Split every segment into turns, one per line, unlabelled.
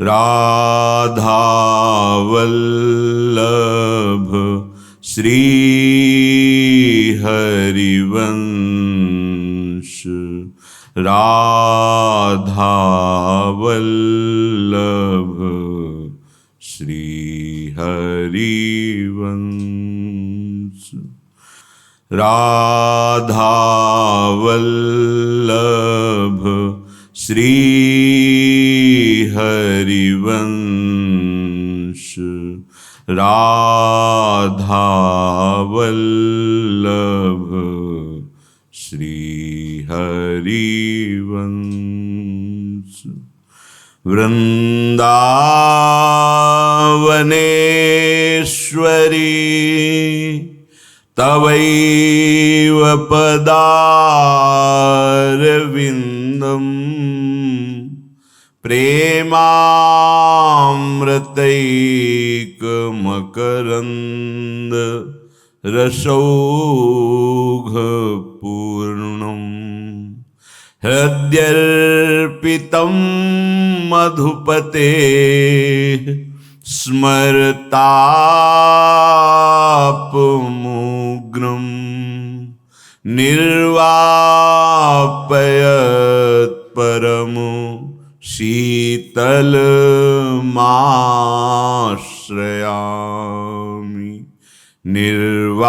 राधावल्लभ श्री हरिवंश, राधावल्लभ श्री हरिवंश, राधावल्लभ श्री हरिवंश, राधावल्लभ श्री हरिवंश। वृंदावनेश्वरी तवैव पदारविन्दम् प्रेमामृतैकमकरन्द रसौघपूर्णम्, हृद्यर्पितं मधुपते स्मरतापमुग्रम्, निर्वापयत् परमो शीतलमाश्रयामि, निर्वापयत्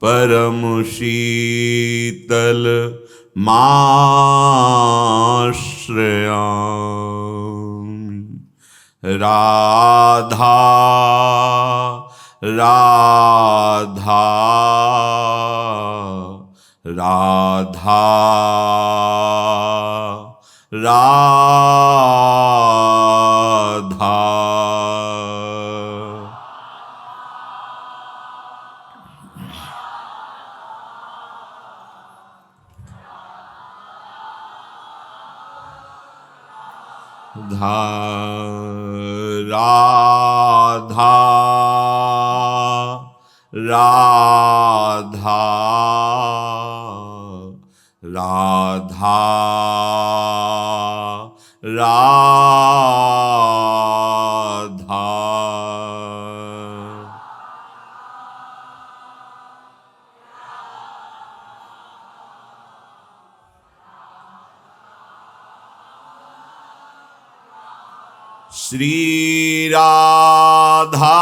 परम शीतलमाश्रयामि। राधा राधा राधा राधा। राधा राधा राधा राधा। श्री राधा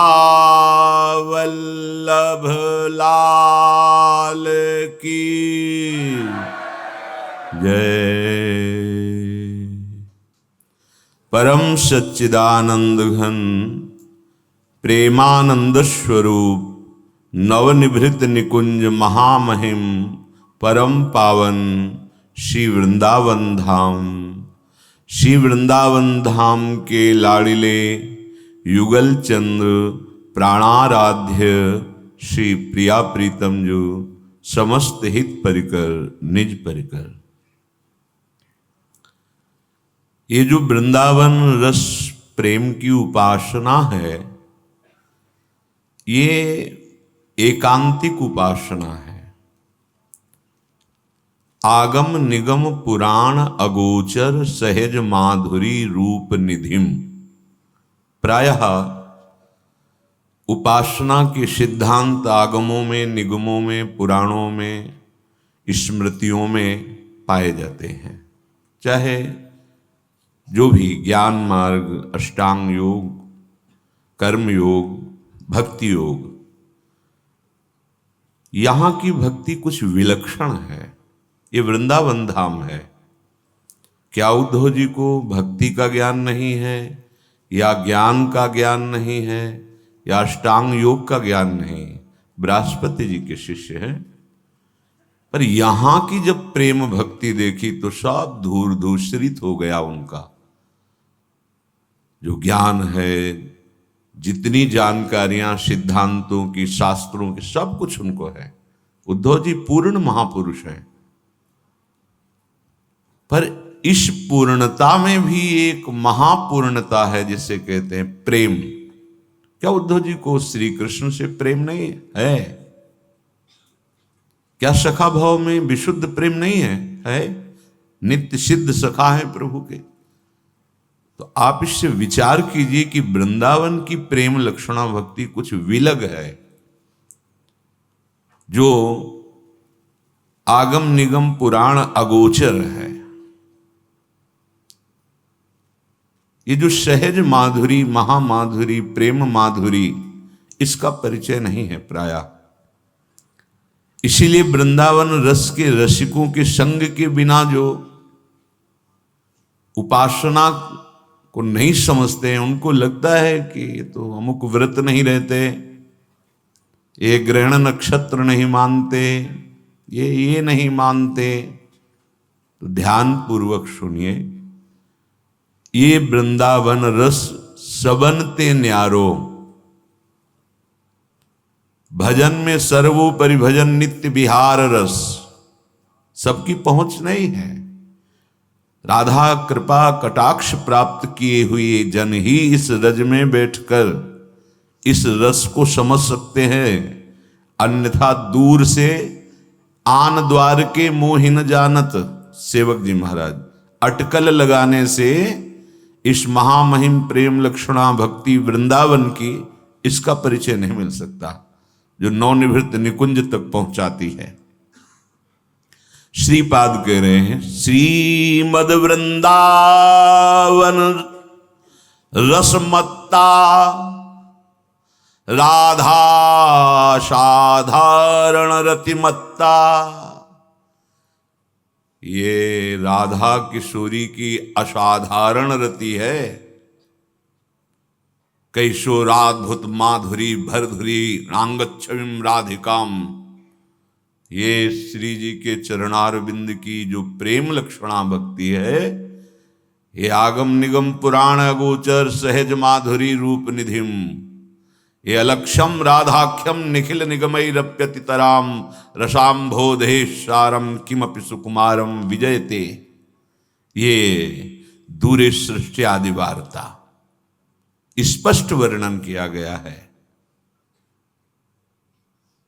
वल्लभ लाल की जय। परम सच्चिदानंद घन प्रेमानंद स्वरूप नवनिभृत निकुंज महामहिम परम पावन श्री वृंदावन धाम, श्री वृंदावन धाम के लाड़िले युगल चंद्र प्राणाराध्य श्री प्रिया प्रीतम जो समस्त हित परिकर निज परिकर। ये जो वृंदावन रस प्रेम की उपासना है, ये एकांतिक उपासना है। आगम निगम पुराण अगोचर सहज माधुरी रूप निधिम। प्रायः उपासना के सिद्धांत आगमों में, निगमों में, पुराणों में, स्मृतियों में पाए जाते हैं। चाहे जो भी ज्ञान मार्ग, अष्टांग योग, कर्म योग, भक्ति योग, यहाँ की भक्ति कुछ विलक्षण है। ये वृंदावन धाम है। क्या उद्धव जी को भक्ति का ज्ञान नहीं है, या ज्ञान का ज्ञान नहीं है, या अष्टांग योग का ज्ञान नहीं? बृहस्पति जी के शिष्य हैं, पर यहां की जब प्रेम भक्ति देखी तो सब धूर धूसरित हो गया उनका। जो ज्ञान है, जितनी जानकारियां सिद्धांतों की, शास्त्रों की, सब कुछ उनको है। उद्धव जी पूर्ण महापुरुष हैं, पर इस पूर्णता में भी एक महापूर्णता है जिसे कहते हैं प्रेम। क्या उद्धव जी को श्री कृष्ण से प्रेम नहीं है? क्या सखा भाव में विशुद्ध प्रेम नहीं है? नित्य सिद्ध सखा है प्रभु के। तो आप इससे विचार कीजिए कि वृंदावन की प्रेम लक्षणा भक्ति कुछ विलग है, जो आगम निगम पुराण अगोचर है। ये जो सहज माधुरी, महामाधुरी, प्रेम माधुरी, इसका परिचय नहीं है प्रायः। इसीलिए वृंदावन रस के रसिकों के संग के बिना जो उपासना को नहीं समझते हैं, उनको लगता है कि ये तो अमुक व्रत नहीं रहते, ये ग्रहण नक्षत्र नहीं मानते, ये नहीं मानते। तो ध्यान पूर्वक सुनिए, ये वृंदावन रस सबनते न्यारो, भजन में सर्वोपरि भजन नित्य विहार रस, सबकी पहुंच नहीं है। राधा कृपा कटाक्ष प्राप्त किए हुए जन ही इस रज में बैठकर इस रस को समझ सकते हैं, अन्यथा दूर से आन द्वार के मोहिन जानत, सेवक जी महाराज, अटकल लगाने से इस महामहिम प्रेम लक्षणा भक्ति वृंदावन की इसका परिचय नहीं मिल सकता, जो नवनिवृत्त निकुंज तक पहुंचाती है। श्रीपाद कह रहे हैं, श्रीमद वृंदावन रसमत्ता राधा साधारण रतिमत्ता। ये राधा किशोरी की असाधारण रति है। कैशोराद्भुत माधुरी भरधुरी रांगच्छविम राधिकाम, ये श्री जी के चरणारविंद की जो प्रेम लक्षणा भक्ति है, ये आगम निगम पुराण अगोचर सहज माधुरी रूप निधिम, ये अलक्षम राधाख्यम निखिल निगमैरप्यतितराम रसाम्भोधेशारम किमपि सुकुमारम विजयते। ये दूरे सृष्टि आदि वार्ता स्पष्ट वर्णन किया गया है।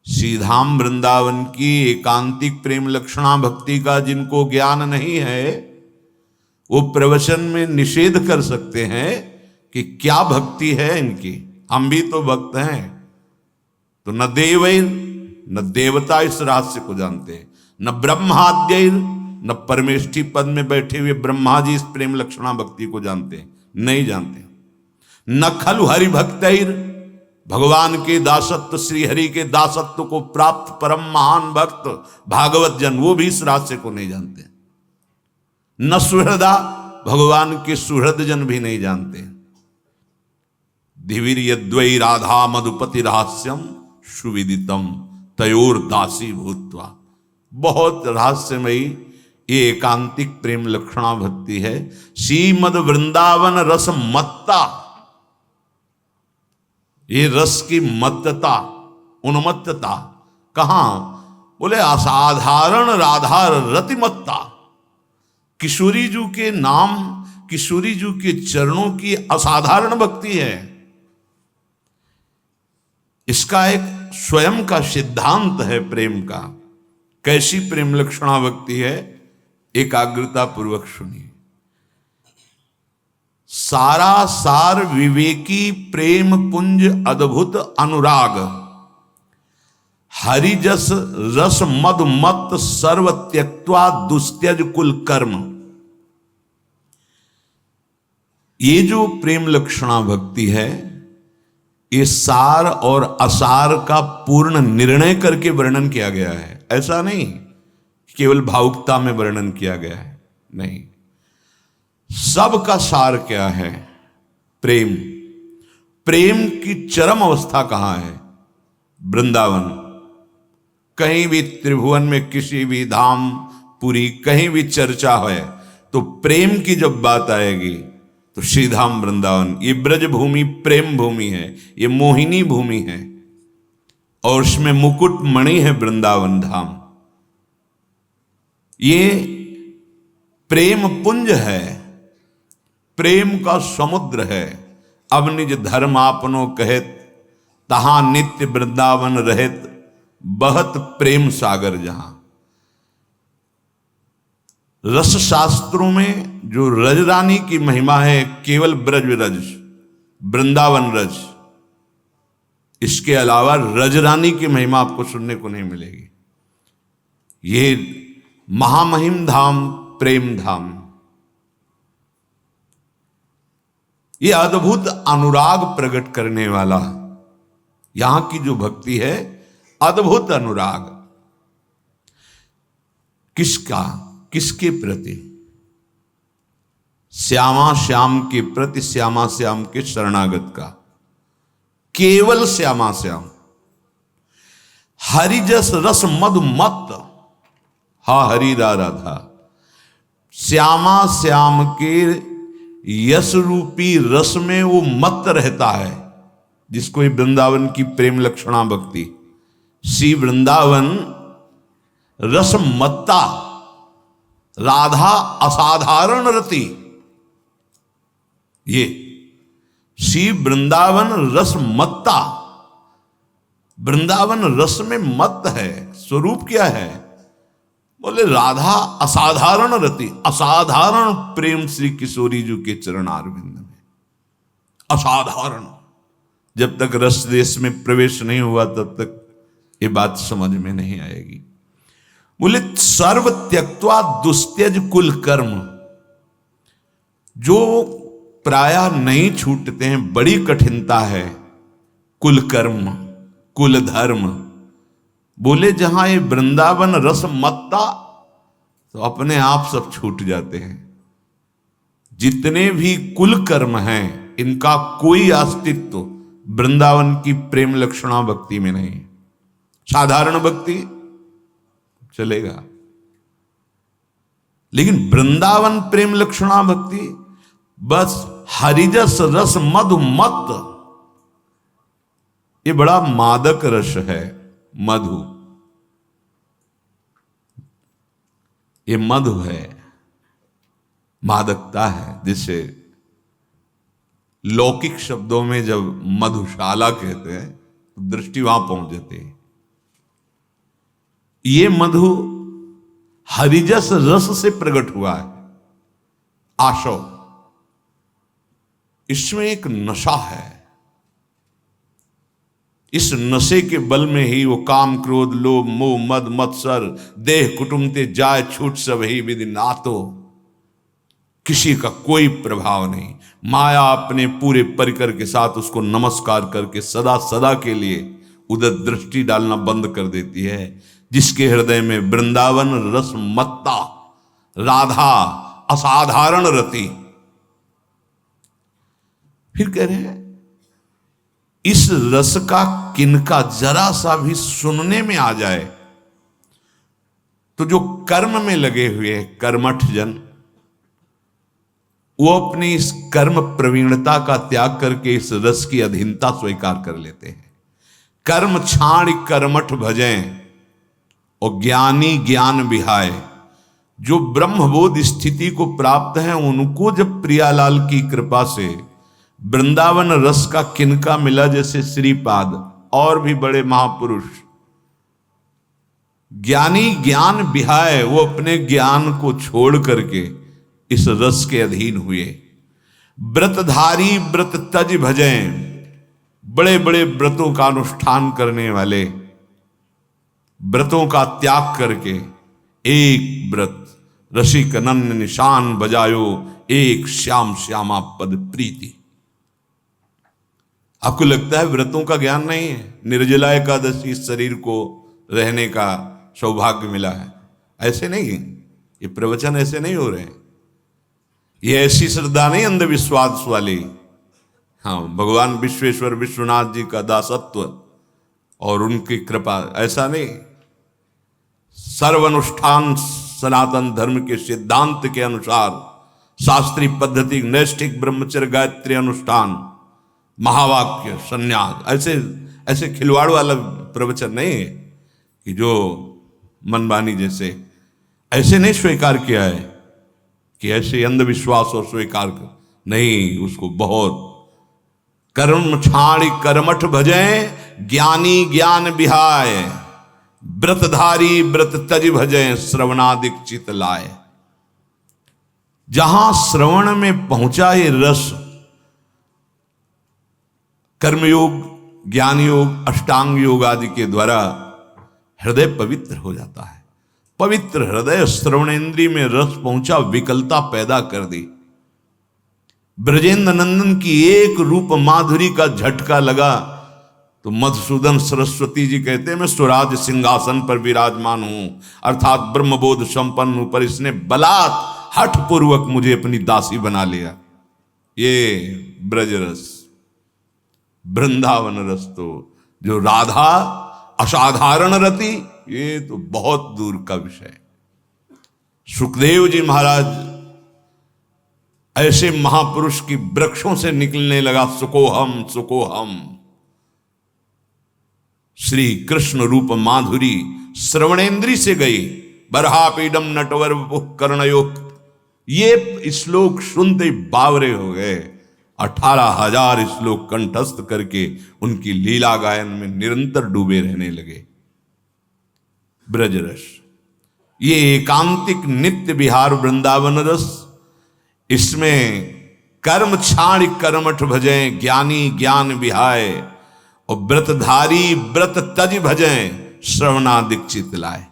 श्रीधाम वृंदावन की एकांतिक प्रेम लक्षणा भक्ति का जिनको ज्ञान नहीं है, वो प्रवचन में निषेध कर सकते हैं कि क्या भक्ति है इनकी, हम भी तो भक्त हैं। तो न देवैर न देवता इस रहस्य को जानते हैं, न ब्रह्माद्यैर न परमेष्ठी पद में बैठे हुए ब्रह्मा जी इस प्रेम लक्षणा भक्ति को जानते हैं, नहीं जानते। न खलु हरि भक्तैर, भगवान के दासत्व, श्री हरि के दासत्व को प्राप्त परम महान भक्त भागवत जन, वो भी इस रहस्य को नहीं जानते। न सुहृदा, भगवान के सुहृद जन भी नहीं जानते। दिवीर यद्वै राधा मधुपति रहस्यम सुविदितम तयोर दासी भूत्वा। बहुत रहस्यमयी ये एकांतिक प्रेम लक्षणा भक्ति है। श्रीमद वृंदावन रस मत्ता, ये रस की मत्तता, उन्मत्तता कहां? बोले असाधारण राधा रतिमत्ता। किशोरी जी के नाम, किशोरी जी के चरणों की असाधारण भक्ति है। इसका एक स्वयं का सिद्धांत है प्रेम का। कैसी प्रेम लक्षणा भक्ति है, एकाग्रता पूर्वक सुनिए। सारा सार विवेकी प्रेम पुंज अद्भुत अनुराग, हरिजस रस मद मत सर्व त्यक्त्वा दुस्त्यज कुल कर्म। ये जो प्रेम लक्षणा भक्ति है, ये सार और असार का पूर्ण निर्णय करके वर्णन किया गया है। ऐसा नहीं केवल भावुकता में वर्णन किया गया है, नहीं। सबका सार क्या है? प्रेम। प्रेम की चरम अवस्था कहां है? वृंदावन। कहीं भी त्रिभुवन में किसी भी धाम पुरी कहीं भी चर्चा है तो प्रेम की जब बात आएगी तो श्रीधाम वृंदावन। ये ब्रज भूमि प्रेम भूमि है, ये मोहिनी भूमि है, और उसमें मुकुट मणि है वृंदावन धाम। ये प्रेम पुंज है, प्रेम का समुद्र है। अब निज धर्म आपनो कहत, तहां नित्य वृंदावन रहत, बहत प्रेम सागर जहां। रस शास्त्रों में जो रजरानी की महिमा है, केवल ब्रज रज, वृंदावन रज, इसके अलावा रजरानी की महिमा आपको सुनने को नहीं मिलेगी। ये महामहिम धाम, प्रेम धाम, ये अद्भुत अनुराग प्रकट करने वाला, यहां की जो भक्ति है अद्भुत अनुराग। किसका, किसके प्रति? श्यामा श्याम के प्रति, श्यामा श्याम के शरणागत का, केवल श्यामा श्याम। हरिजस रस मधु मत, हा हरि राधा। श्यामा श्याम के यश रूपी रस में वो मत रहता है, जिसको ये वृंदावन की प्रेम लक्षणा भक्ति। श्री वृंदावन रस मत्ता, राधा असाधारण रति। ये श्री वृंदावन रस मत्ता, वृंदावन रस में मत है। स्वरूप क्या है? बोले राधा असाधारण रति, असाधारण प्रेम श्री किशोरी जी के चरणारविंद में, असाधारण। जब तक रस देश में प्रवेश नहीं हुआ तब तक ये बात समझ में नहीं आएगी। बोले सर्व त्यक्त्वा दुस्त्यज कुल कर्म, जो प्रायः नहीं छूटते हैं, बड़ी कठिनता है। कुल कर्म, कुल धर्म। बोले जहां ये वृंदावन रस मत्ता, तो अपने आप सब छूट जाते हैं। जितने भी कुल कर्म हैं, इनका कोई अस्तित्व वृंदावन की प्रेम लक्षणा भक्ति में नहीं। साधारण भक्ति चलेगा, लेकिन वृंदावन प्रेम लक्षणा भक्ति बस हरिजस रस मधु मत। ये बड़ा मादक रस है मधु, ये मधु है, मादकता है, जिसे लौकिक शब्दों में जब मधुशाला कहते हैं तो दृष्टि वहां पहुंच जाती है। ये मधु हरिजस रस से प्रकट हुआ है, आशव। इसमें एक नशा है, इस नशे के बल में ही वो काम क्रोध लोभ मोह मद मत्सर देह कुटुम्बते जाय छूट सब ही विधि नातो। किसी का कोई प्रभाव नहीं। माया अपने पूरे परिकर के साथ उसको नमस्कार करके सदा सदा के लिए उधर दृष्टि डालना बंद कर देती है। जिसके हृदय में वृंदावन रस मत्ता, राधा असाधारण रति। फिर कह रहे हैं इस रस का किनका जरा सा भी सुनने में आ जाए तो जो कर्म में लगे हुए कर्मठ जन, वो अपनी इस कर्म प्रवीणता का त्याग करके इस रस की अधीनता स्वीकार कर लेते हैं। कर्म छाड़ कर्मठ भजें और ज्ञानी ज्ञान बिहाय। जो ब्रह्मबोध स्थिति को प्राप्त है, उनको जब प्रियालाल की कृपा से वृंदावन रस का किनका मिला, जैसे श्रीपाद और भी बड़े महापुरुष, ज्ञानी ज्ञान बिहाय, वो अपने ज्ञान को छोड़ करके इस रस के अधीन हुए। व्रतधारी व्रत तज भजें, बड़े बड़े व्रतों का अनुष्ठान करने वाले, व्रतों का त्याग करके एक व्रत रसिक अनन्य निशान बजायो, एक श्याम श्यामा पद प्रीति। आपको लगता है व्रतों का ज्ञान नहीं है? निर्जला एकादशी शरीर को रहने का सौभाग्य मिला है, ऐसे नहीं। ये प्रवचन ऐसे नहीं हो रहे हैं, ये ऐसी श्रद्धा नहीं अंधविश्वास वाली। हाँ, भगवान विश्वेश्वर विश्वनाथ जी का दासत्व और उनकी कृपा, ऐसा नहीं। सर्व अनुष्ठान सनातन धर्म के सिद्धांत के अनुसार, शास्त्रीय पद्धति, नैष्ठिक ब्रह्मचर्य गायत्री अनुष्ठान, महावाक्य संन्यास, ऐसे ऐसे खिलवाड़ वाला प्रवचन नहीं है कि जो मनमानी जैसे, ऐसे नहीं स्वीकार किया है कि ऐसे अंधविश्वास और स्वीकार कर नहीं। उसको बहुत कर्म छाड़ी कर्मठ भजें, ज्ञानी ज्ञान बिहाय, व्रतधारी व्रत तज भजें, श्रवणादिक चित लाए। जहां श्रवण में पहुंचा ये रस, कर्मयोग, ज्ञान योग, अष्टांग योग आदि के द्वारा हृदय पवित्र हो जाता है। पवित्र हृदय श्रवणेन्द्रिय में रस पहुंचा, विकलता पैदा कर दी। ब्रजेंद्र नंदन की एक रूप माधुरी का झटका लगा तो मधुसूदन सरस्वती जी कहते हैं मैं स्वराज सिंहासन पर विराजमान हूं, अर्थात ब्रह्मबोध संपन्न हूं, पर इसने बलात् हठ पूर्वक मुझे अपनी दासी बना लिया। ये ब्रज रस, वृंदावन रस, तो जो राधा असाधारण रति, ये तो बहुत दूर का विषय। सुखदेव जी महाराज ऐसे महापुरुष की वृक्षों से निकलने लगा सुकोहम सुकोहम। श्री कृष्ण रूप माधुरी श्रवणेन्द्री से गई। बरहापीडम नटवर कर्णयोग, ये श्लोक सुनते बावरे हो गए। 18,000 श्लोक कंठस्थ करके उनकी लीला गायन में निरंतर डूबे रहने लगे। ब्रजरस, ये एकांतिक नित्य विहार वृंदावन रस, इसमें कर्म छाड़ कर्मठ भजें, ज्ञानी ज्ञान विहाय, और व्रतधारी व्रत तज भजें, श्रवणादिक चित लाए।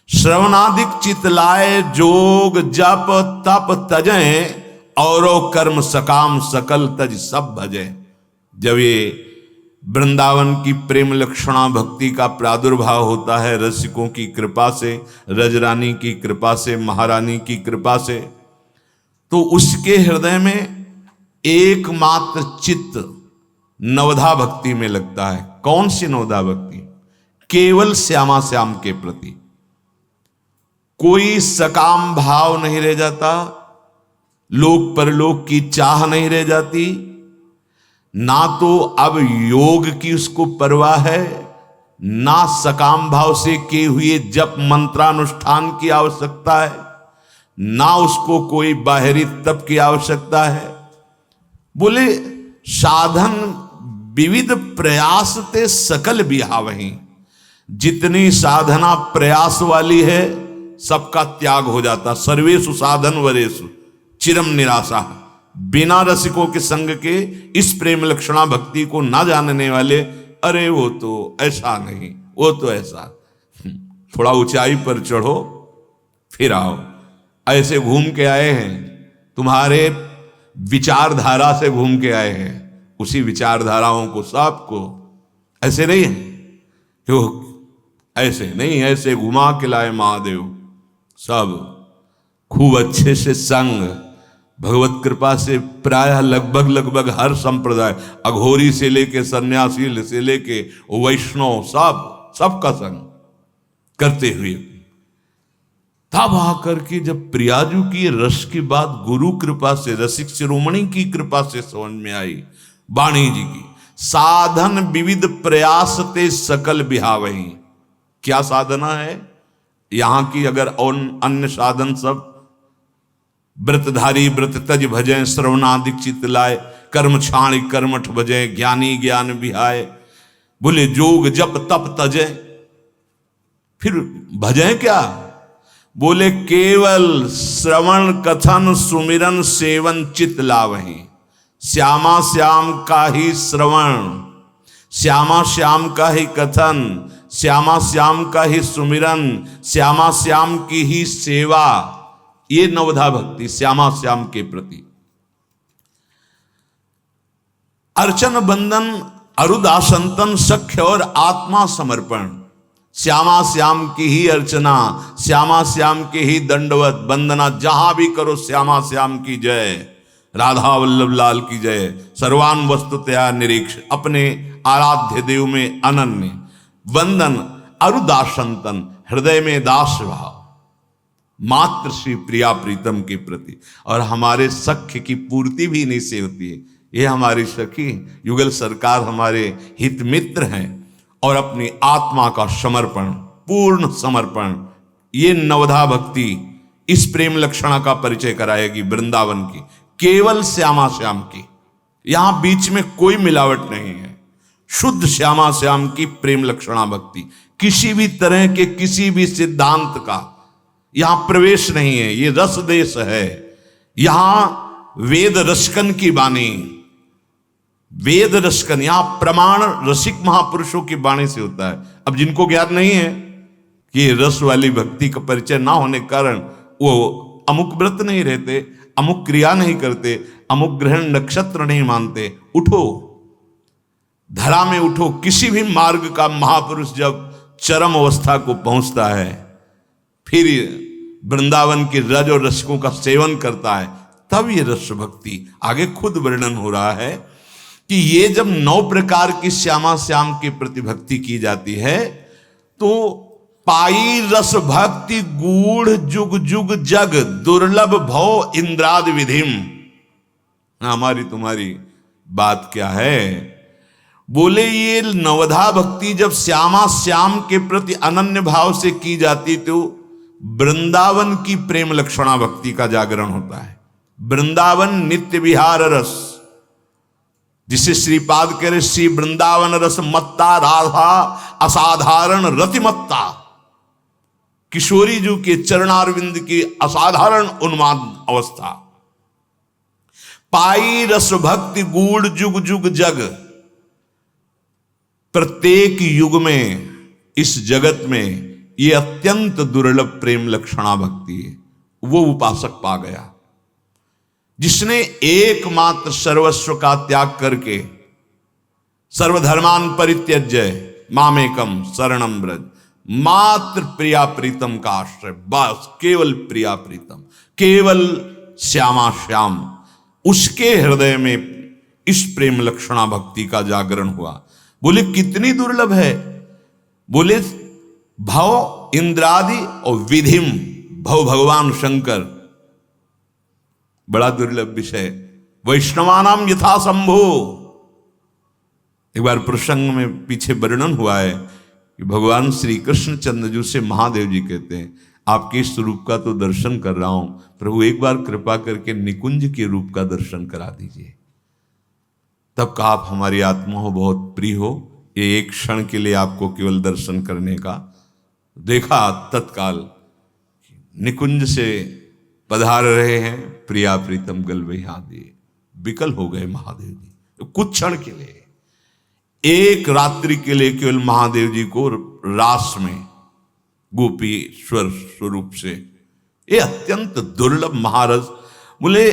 श्रवणादिक चित लाए, जोग जप तप तजें, औरो कर्म सकाम सकल तज सब भजें। जब ये वृंदावन की प्रेम लक्षणा भक्ति का प्रादुर्भाव होता है रसिकों की कृपा से, रजरानी की कृपा से, महारानी की कृपा से, तो उसके हृदय में एकमात्र चित्त नवधा भक्ति में लगता है। कौन सी नवधा भक्ति? केवल श्यामा श्याम के प्रति। कोई सकाम भाव नहीं रह जाता, लोक परलोक की चाह नहीं रह जाती, ना तो अब योग की उसको परवाह है, ना सकाम भाव से किए हुए जप मंत्रानुष्ठान की आवश्यकता है, ना उसको कोई बाहरी तप की आवश्यकता है। बोले साधन विविध प्रयास ते सकल बिहावहीं, जितनी साधना प्रयास वाली है सबका त्याग हो जाता। सर्वेषु साधन वरेषु चिरम निराशा। बिना रसिकों के संग के इस प्रेम लक्षणा भक्ति को ना जानने वाले, अरे वो तो ऐसा नहीं, वो तो ऐसा। थोड़ा ऊंचाई पर चढ़ो फिर आओ। ऐसे घूम के आए हैं, तुम्हारे विचारधारा से घूम के आए हैं, उसी विचारधाराओं को सबको ऐसे नहीं है क्यों, ऐसे नहीं, ऐसे घुमा के लाए महादेव। सब खूब अच्छे से संग, भगवत कृपा से प्रायः लगभग हर संप्रदाय, अघोरी से लेके सन्यासी से लेके वैष्णव, सबका संग करते हुए, तब आकर के जब प्रियाजू की रस की बात गुरु कृपा से, रसिक शिरोमणि की कृपा से समझ में आई, वाणी जी की, साधन विविध प्रयास ते सकल बिहावहीं। क्या साधना है यहां की? अगर और अन्य साधन सब व्रतधारी व्रत तज भजें, श्रवणादिक चित लाए, कर्म छाण कर्मठ भजें, ज्ञानी ज्ञान विहाय। बोले जोग जप तप तजे, फिर भजें क्या? बोले केवल श्रवण कथन सुमिरन सेवन चित लावहीं। श्यामा श्याम का ही श्रवण, श्यामा श्याम का ही कथन, श्यामा श्याम का ही सुमिरन, श्यामा श्याम की ही सेवा, ये नवधा भक्ति श्यामा श्याम के प्रति। अर्चन बंदन अरुदासंतन सख्य और आत्मा समर्पण, श्यामा श्याम की ही अर्चना, श्यामा श्याम की ही दंडवत वंदना, जहां भी करो श्यामा श्याम की जय, राधा वल्लभ लाल की जय। सर्वान वस्तुतया निरीक्ष, अपने आराध्य देव में अनन्य वंदन अरुदासंतन, हृदय में दास भाव मात्र श्री प्रिया प्रीतम के प्रति। और हमारे सख्य की पूर्ति भी इन्हीं से होती है। ये हमारी सखी युगल सरकार हमारे हित मित्र हैं, और अपनी आत्मा का समर्पण, पूर्ण समर्पण, ये नवधा भक्ति इस प्रेम लक्षणा का परिचय कराएगी वृंदावन की, केवल श्यामा श्याम की। यहां बीच में कोई मिलावट नहीं है, शुद्ध श्यामा श्याम की प्रेम लक्षणा भक्ति। किसी भी तरह के किसी भी सिद्धांत का यहां प्रवेश नहीं है। ये रस देश है, यहां वेद रसकन की वाणी, वेद रसकन, यहां प्रमाण रसिक महापुरुषों की वाणी से होता है। अब जिनको ज्ञान नहीं है कि रस वाली भक्ति का परिचय ना होने के कारण वो अमुक व्रत नहीं रहते, अमुक क्रिया नहीं करते, अमुक ग्रहण नक्षत्र नहीं मानते, उठो, धरा में उठो। किसी भी मार्ग का महापुरुष जब चरम अवस्था को पहुंचता है, फिर वृंदावन के रज और रसिकों का सेवन करता है, तब ये रस भक्ति, आगे खुद वर्णन हो रहा है कि ये जब 9 प्रकार की श्यामा श्याम के प्रति भक्ति की जाती है, तो पाई रस भक्ति गूढ़ जुग जुग जग दुर्लभ भव इंद्रादि विधिम। हमारी तुम्हारी बात क्या है? बोले ये नवधा भक्ति जब श्यामा श्याम के प्रति अनन्य भाव से की जाती तो वृंदावन की प्रेम लक्षणा भक्ति का जागरण होता है। वृंदावन नित्य विहार रस, जिसे श्रीपाद कह रहे श्री वृंदावन रस मत्ता राधा असाधारण रतिमत्ता। किशोरी जी के चरणारविंद की असाधारण उन्माद अवस्था। पाई रस भक्ति गूढ़ जुग जुग जग, प्रत्येक युग में इस जगत में ये अत्यंत दुर्लभ प्रेम लक्षणा भक्ति है, वो उपासक पा गया जिसने एकमात्र सर्वस्व का त्याग करके सर्वधर्मान परित्यज्य मामेकम शरणम ब्रज, मात्र प्रिया प्रीतम का आश्रय, बस केवल प्रिया प्रीतम, केवल श्यामा श्याम, उसके हृदय में इस प्रेम लक्षणा भक्ति का जागरण हुआ। बोले कितनी दुर्लभ है? बोले भव इंद्रादि और विधिम, भव भगवान शंकर, बड़ा दुर्लभ विषय। वैष्णवानाम यथा संभो, एक बार प्रसंग में पीछे वर्णन हुआ है कि भगवान श्री कृष्ण चंद्रजू से महादेव जी कहते हैं, आपके इस रूप का तो दर्शन कर रहा हूं, प्रभु एक बार कृपा करके निकुंज के रूप का दर्शन करा दीजिए। तब कहा आप हमारी आत्मा हो, बहुत प्रिय हो, ये एक क्षण के लिए आपको केवल दर्शन करने का। देखा तत्काल निकुंज से पधार रहे हैं प्रिया प्रीतम गलबे आदि, विकल हो गए महादेव जी। कुछ क्षण के लिए, एक रात्रि के लिए केवल महादेव जी को रास में गोपीश्वर स्वरूप से, ये अत्यंत दुर्लभ महारस। बोले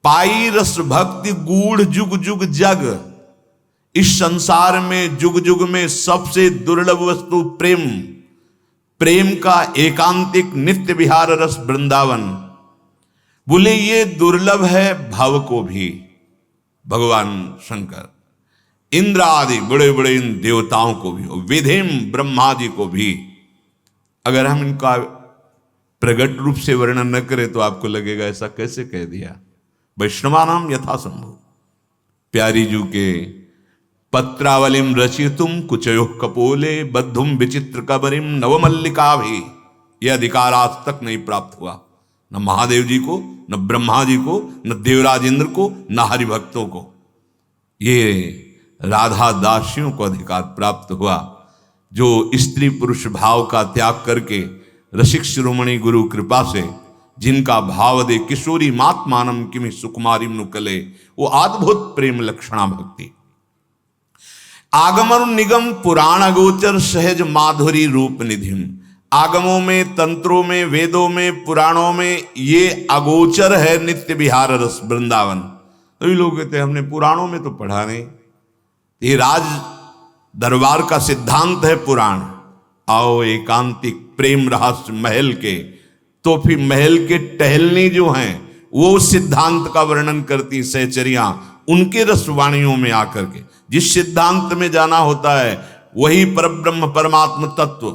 पाई रस भक्ति गूढ़ जुग जुग जग, इस संसार में जुग जुग में सबसे दुर्लभ वस्तु प्रेम, प्रेम का एकांतिक नित्य विहार रस वृंदावन। बोले ये दुर्लभ है भव को भी, भगवान शंकर, इंद्र आदि बड़े बड़े इन देवताओं को भी, विधिम ब्रह्मा जी को भी। अगर हम इनका प्रगट रूप से वर्णन न करें तो आपको लगेगा ऐसा कैसे कह दिया। वैष्णवानाम यथा संभव, प्यारी जू के पत्रावलिम रचितुम कुचयो कपोले बद्धुम विचित्र कबरिम नवमल्लिका भी, यह अधिकार आज तक नहीं प्राप्त हुआ, न महादेव जी को, न ब्रह्मा जी को, न देवराज इंद्र को, न हरिभक्तों को। ये राधा दासियों को अधिकार प्राप्त हुआ, जो स्त्री पुरुष भाव का त्याग करके रसिक शिरोमणि गुरु कृपा से जिनका भाव दे किशोरी मात्मानम किमि सुकुमारी नुकले, वो अद्भुत प्रेम लक्षणा भक्ति। आगमन निगम पुराण अगोचर सहज माधुरी रूप निधिम, आगमों में, तंत्रों में, वेदों में, पुराणों में ये अगोचर है नित्य विहार रस वृंदावन। तो लोग कहते हैं हमने पुराणों में तो पढ़ा नहीं, ये राज दरबार का सिद्धांत है पुराण। आओ एकांतिक प्रेम रहस्य महल के, तो फिर महल के टहलनी जो हैं वो उस सिद्धांत का वर्णन करती सहचरियां, उनके रसवाणियों में आकर के जिस सिद्धांत में जाना होता है वही परब्रह्म परमात्म तत्व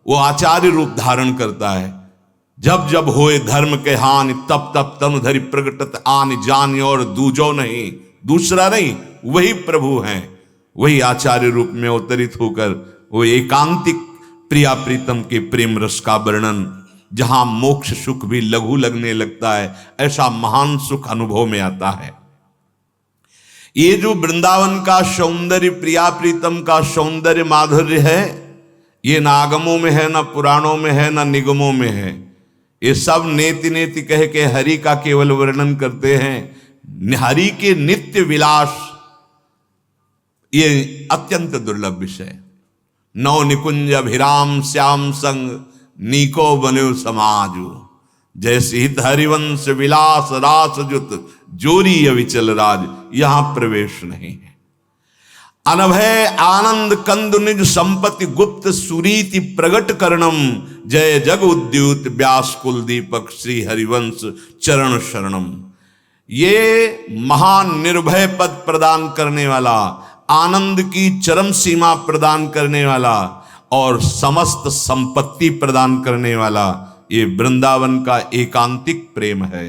वो आचार्य रूप धारण करता है। जब जब होए धर्म के हानि तब तब तनु धरि प्रगटत आन जान, और दूजो नहीं, दूसरा नहीं, वही प्रभु हैं, वही आचार्य रूप में अवतरित होकर वो एकांतिक प्रिया प्रीतम के प्रेम रस का वर्णन, जहां मोक्ष सुख भी लघु लगने लगता है, ऐसा महान सुख अनुभव में आता है। ये जो वृंदावन का सौंदर्य, प्रिया प्रीतम का सौंदर्य माधुर्य है, ये न आगमों में है, न पुराणों में है, न निगमों में है, ये सब नेति नेति कह के हरि का केवल वर्णन करते हैं। हरि के नित्य विलास ये अत्यंत दुर्लभ विषय। नौ निकुंज अभिराम श्याम संग नीको बन्यो समाजु, जैसे हित हरिवंश विलास रास जुत जोरी अविचल राज, यहां प्रवेश नहीं है। अनभय आनंद कंद निज संपत्ति गुप्त सुरीति प्रगट करणम, जय जग उद्युत व्यास कुल दीपक श्री हरिवंश चरण शरणम। ये महान निर्भय पद प्रदान करने वाला, आनंद की चरम सीमा प्रदान करने वाला और समस्त संपत्ति प्रदान करने वाला, ये वृंदावन का एकांतिक प्रेम है।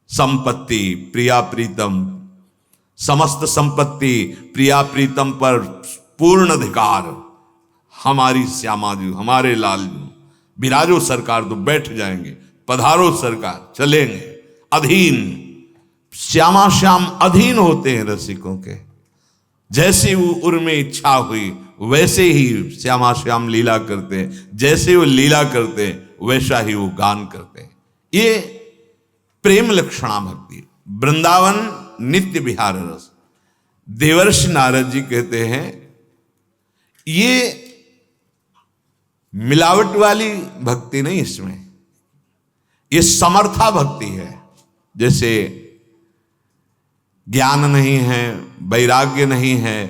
संपत्ति प्रिया प्रीतम, समस्त संपत्ति प्रिया प्रीतम पर पूर्ण अधिकार हमारी श्यामा जी, हमारे लाल जी। विराजो सरकार तो बैठ जाएंगे, पधारो सरकार चलेंगे, अधीन श्यामा श्याम अधीन होते हैं रसिकों के। जैसे वो उर्मे इच्छा हुई वैसे ही श्यामा श्याम लीला करते हैं, जैसे वो लीला करते हैं वैसा ही वो गान करते हैं। ये प्रेम लक्षणा भक्ति, वृंदावन नित्य विहार रस। देवर्षि नारद जी कहते हैं ये मिलावट वाली भक्ति नहीं, इसमें ये समर्था भक्ति है। जैसे ज्ञान नहीं है, वैराग्य नहीं है,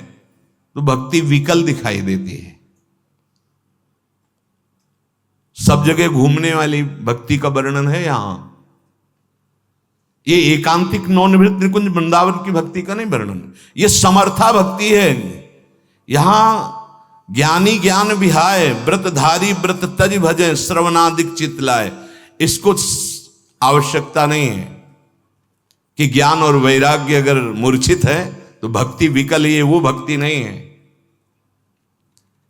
तो भक्ति विकल दिखाई देती है। सब जगह घूमने वाली भक्ति का वर्णन है यहां। ये एकांतिक नौनिवृत्त निकुंज वृंदावन की भक्ति का नहीं वर्णन, ये समर्था भक्ति है। यहां ज्ञानी ज्ञान विहाय, व्रतधारी व्रत तज भजे, श्रवणादिक चित लाए, इसको आवश्यकता नहीं है कि ज्ञान और वैराग्य अगर मूर्छित है तो भक्ति विकल, ये वो भक्ति नहीं है।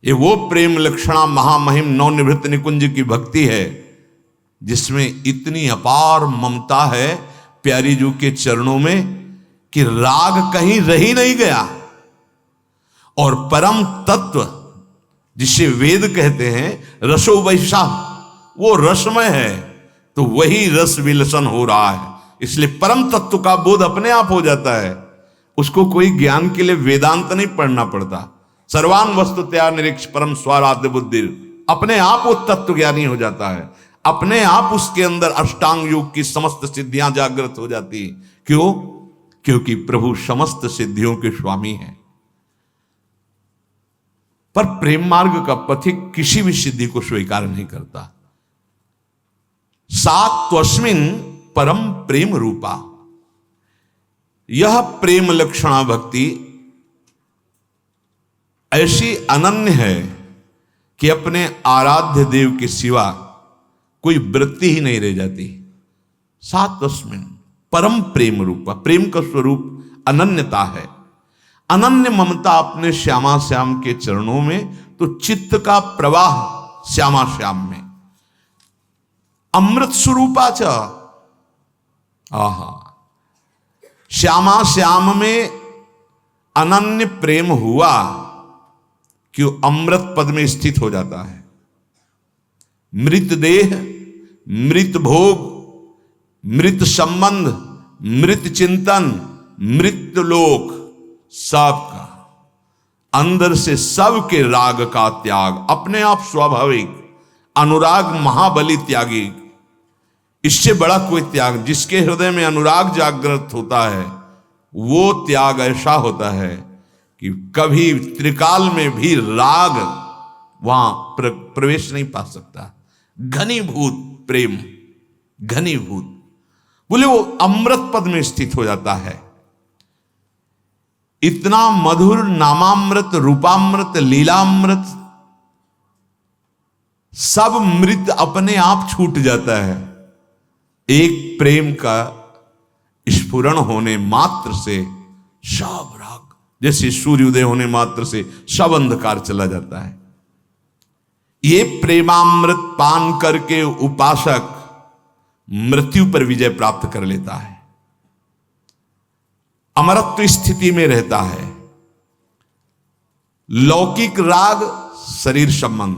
ये वो प्रेम लक्षणा महामहिम नवनिवृत्त निकुंज की भक्ति है जिसमें इतनी अपार ममता है प्यारी जू के चरणों में कि राग कहीं रह ही नहीं गया। और परम तत्व जिसे वेद कहते हैं रसो वैसा, वो रसमय है, तो वही रस विलसन हो रहा है। इसलिए परम तत्व का बोध अपने आप हो जाता है, उसको कोई ज्ञान के लिए वेदांत नहीं पढ़ना पड़ता। सर्वान वस्तुतया निरीक्ष परम स्वाराध्य बुद्धि, अपने आप वो तत्व ज्ञानी हो जाता है, अपने आप उसके अंदर अष्टांग योग की समस्त सिद्धियां जागृत हो जाती। क्यों? क्योंकि प्रभु समस्त सिद्धियों के स्वामी हैं। पर प्रेम मार्ग का पथिक किसी भी सिद्धि को स्वीकार नहीं करता। सात्वस्मिन परम प्रेम रूपा, यह प्रेम लक्षणा भक्ति ऐसी अनन्य है कि अपने आराध्य देव के सिवा कोई वृत्ति ही नहीं रह जाती। सात्वस्मिन परम प्रेम रूपा, प्रेम का स्वरूप अनन्यता है। अनन्य ममता अपने श्यामा श्याम के चरणों में, तो चित्त का प्रवाह श्यामा श्याम में। अमृत स्वरूपा च, आहा, श्यामा श्याम में अनन्य प्रेम हुआ कि वो अमृत पद में स्थित हो जाता है। मृत देह, मृत भोग, मृत संबंध, मृत चिंतन, मृत लोक, सबका अंदर से सबके राग का त्याग, अपने आप स्वाभाविक अनुराग महाबली त्यागी। इससे बड़ा कोई त्याग, जिसके हृदय में अनुराग जागृत होता है वो त्याग ऐसा होता है कि कभी त्रिकाल में भी राग वहां प्रवेश नहीं पा सकता। घनीभूत प्रेम, घनीभूत, बोले वो अमृत पद में स्थित हो जाता है। इतना मधुर नामामृत, रूपामृत, लीलामृत, सब मृत अपने आप छूट जाता है एक प्रेम का स्फुरण होने मात्र से। सब राग, जैसे सूर्योदय होने मात्र से सब अंधकार चला जाता है। ये प्रेमामृत पान करके उपासक मृत्यु पर विजय प्राप्त कर लेता है, अमरत्व स्थिति में रहता है। लौकिक राग शरीर संबंध,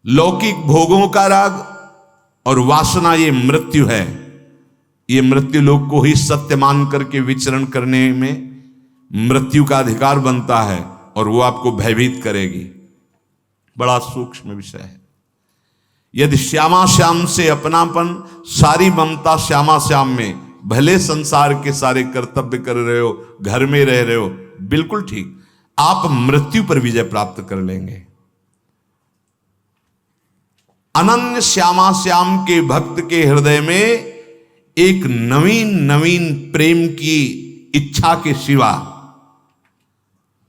लौकिक भोगों का राग और वासना ये मृत्यु है। ये मृत्यु लोक को ही सत्य मान करके विचरण करने में मृत्यु का अधिकार बनता है और वो आपको भयभीत करेगी। बड़ा सूक्ष्म विषय है। यदि श्यामा श्याम से अपनापन, सारी ममता श्यामा श्याम में, भले संसार के सारे कर्तव्य कर रहे हो, घर में रह रहे हो, बिल्कुल ठीक, आप मृत्यु पर विजय प्राप्त कर लेंगे। अनन्य श्यामा श्याम के भक्त के हृदय में एक नवीन नवीन प्रेम की इच्छा के सिवा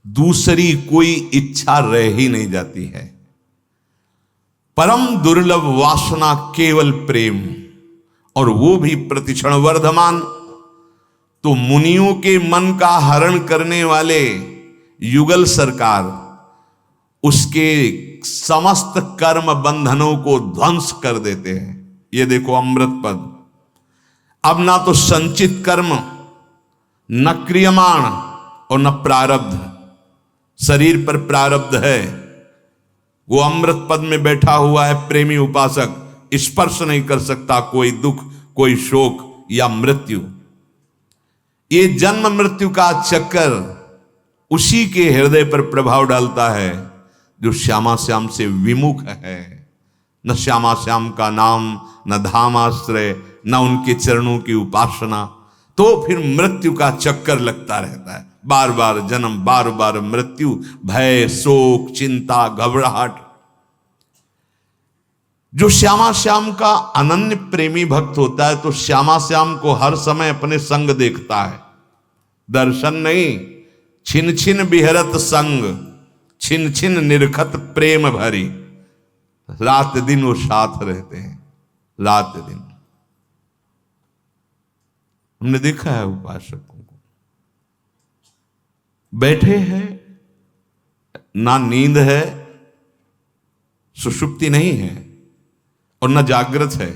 दूसरी कोई इच्छा रह ही नहीं जाती है। परम दुर्लभ वासना केवल प्रेम, और वो भी प्रतिक्षण वर्धमान। तो मुनियों के मन का हरण करने वाले युगल सरकार उसके समस्त कर्म बंधनों को ध्वंस कर देते हैं। ये देखो अमृत पद। अब ना तो संचित कर्म, न क्रियमाण और न प्रारब्ध। शरीर पर प्रारब्ध है, वो अमृत पद में बैठा हुआ है प्रेमी उपासक, स्पर्श नहीं कर सकता कोई दुख, कोई शोक या मृत्यु। ये जन्म मृत्यु का चक्कर उसी के हृदय पर प्रभाव डालता है जो श्यामा श्याम से विमुख है। न श्यामा श्याम का नाम, न धाम आश्रय, न उनके चरणों की उपासना, तो फिर मृत्यु का चक्कर लगता रहता है। बार बार जन्म, बार बार मृत्यु, भय, शोक, चिंता, घबराहट। जो श्यामा श्याम का अनन्य प्रेमी भक्त होता है तो श्यामा श्याम को हर समय अपने संग देखता है, दर्शन नहीं। छिन छिन बिहरत संग, छिन छिन निरखत प्रेम भरी। रात दिन वो साथ रहते हैं, रात दिन। हमने देखा है उपासकों को बैठे हैं, ना नींद है, सुषुप्ति नहीं है और ना जागृत है,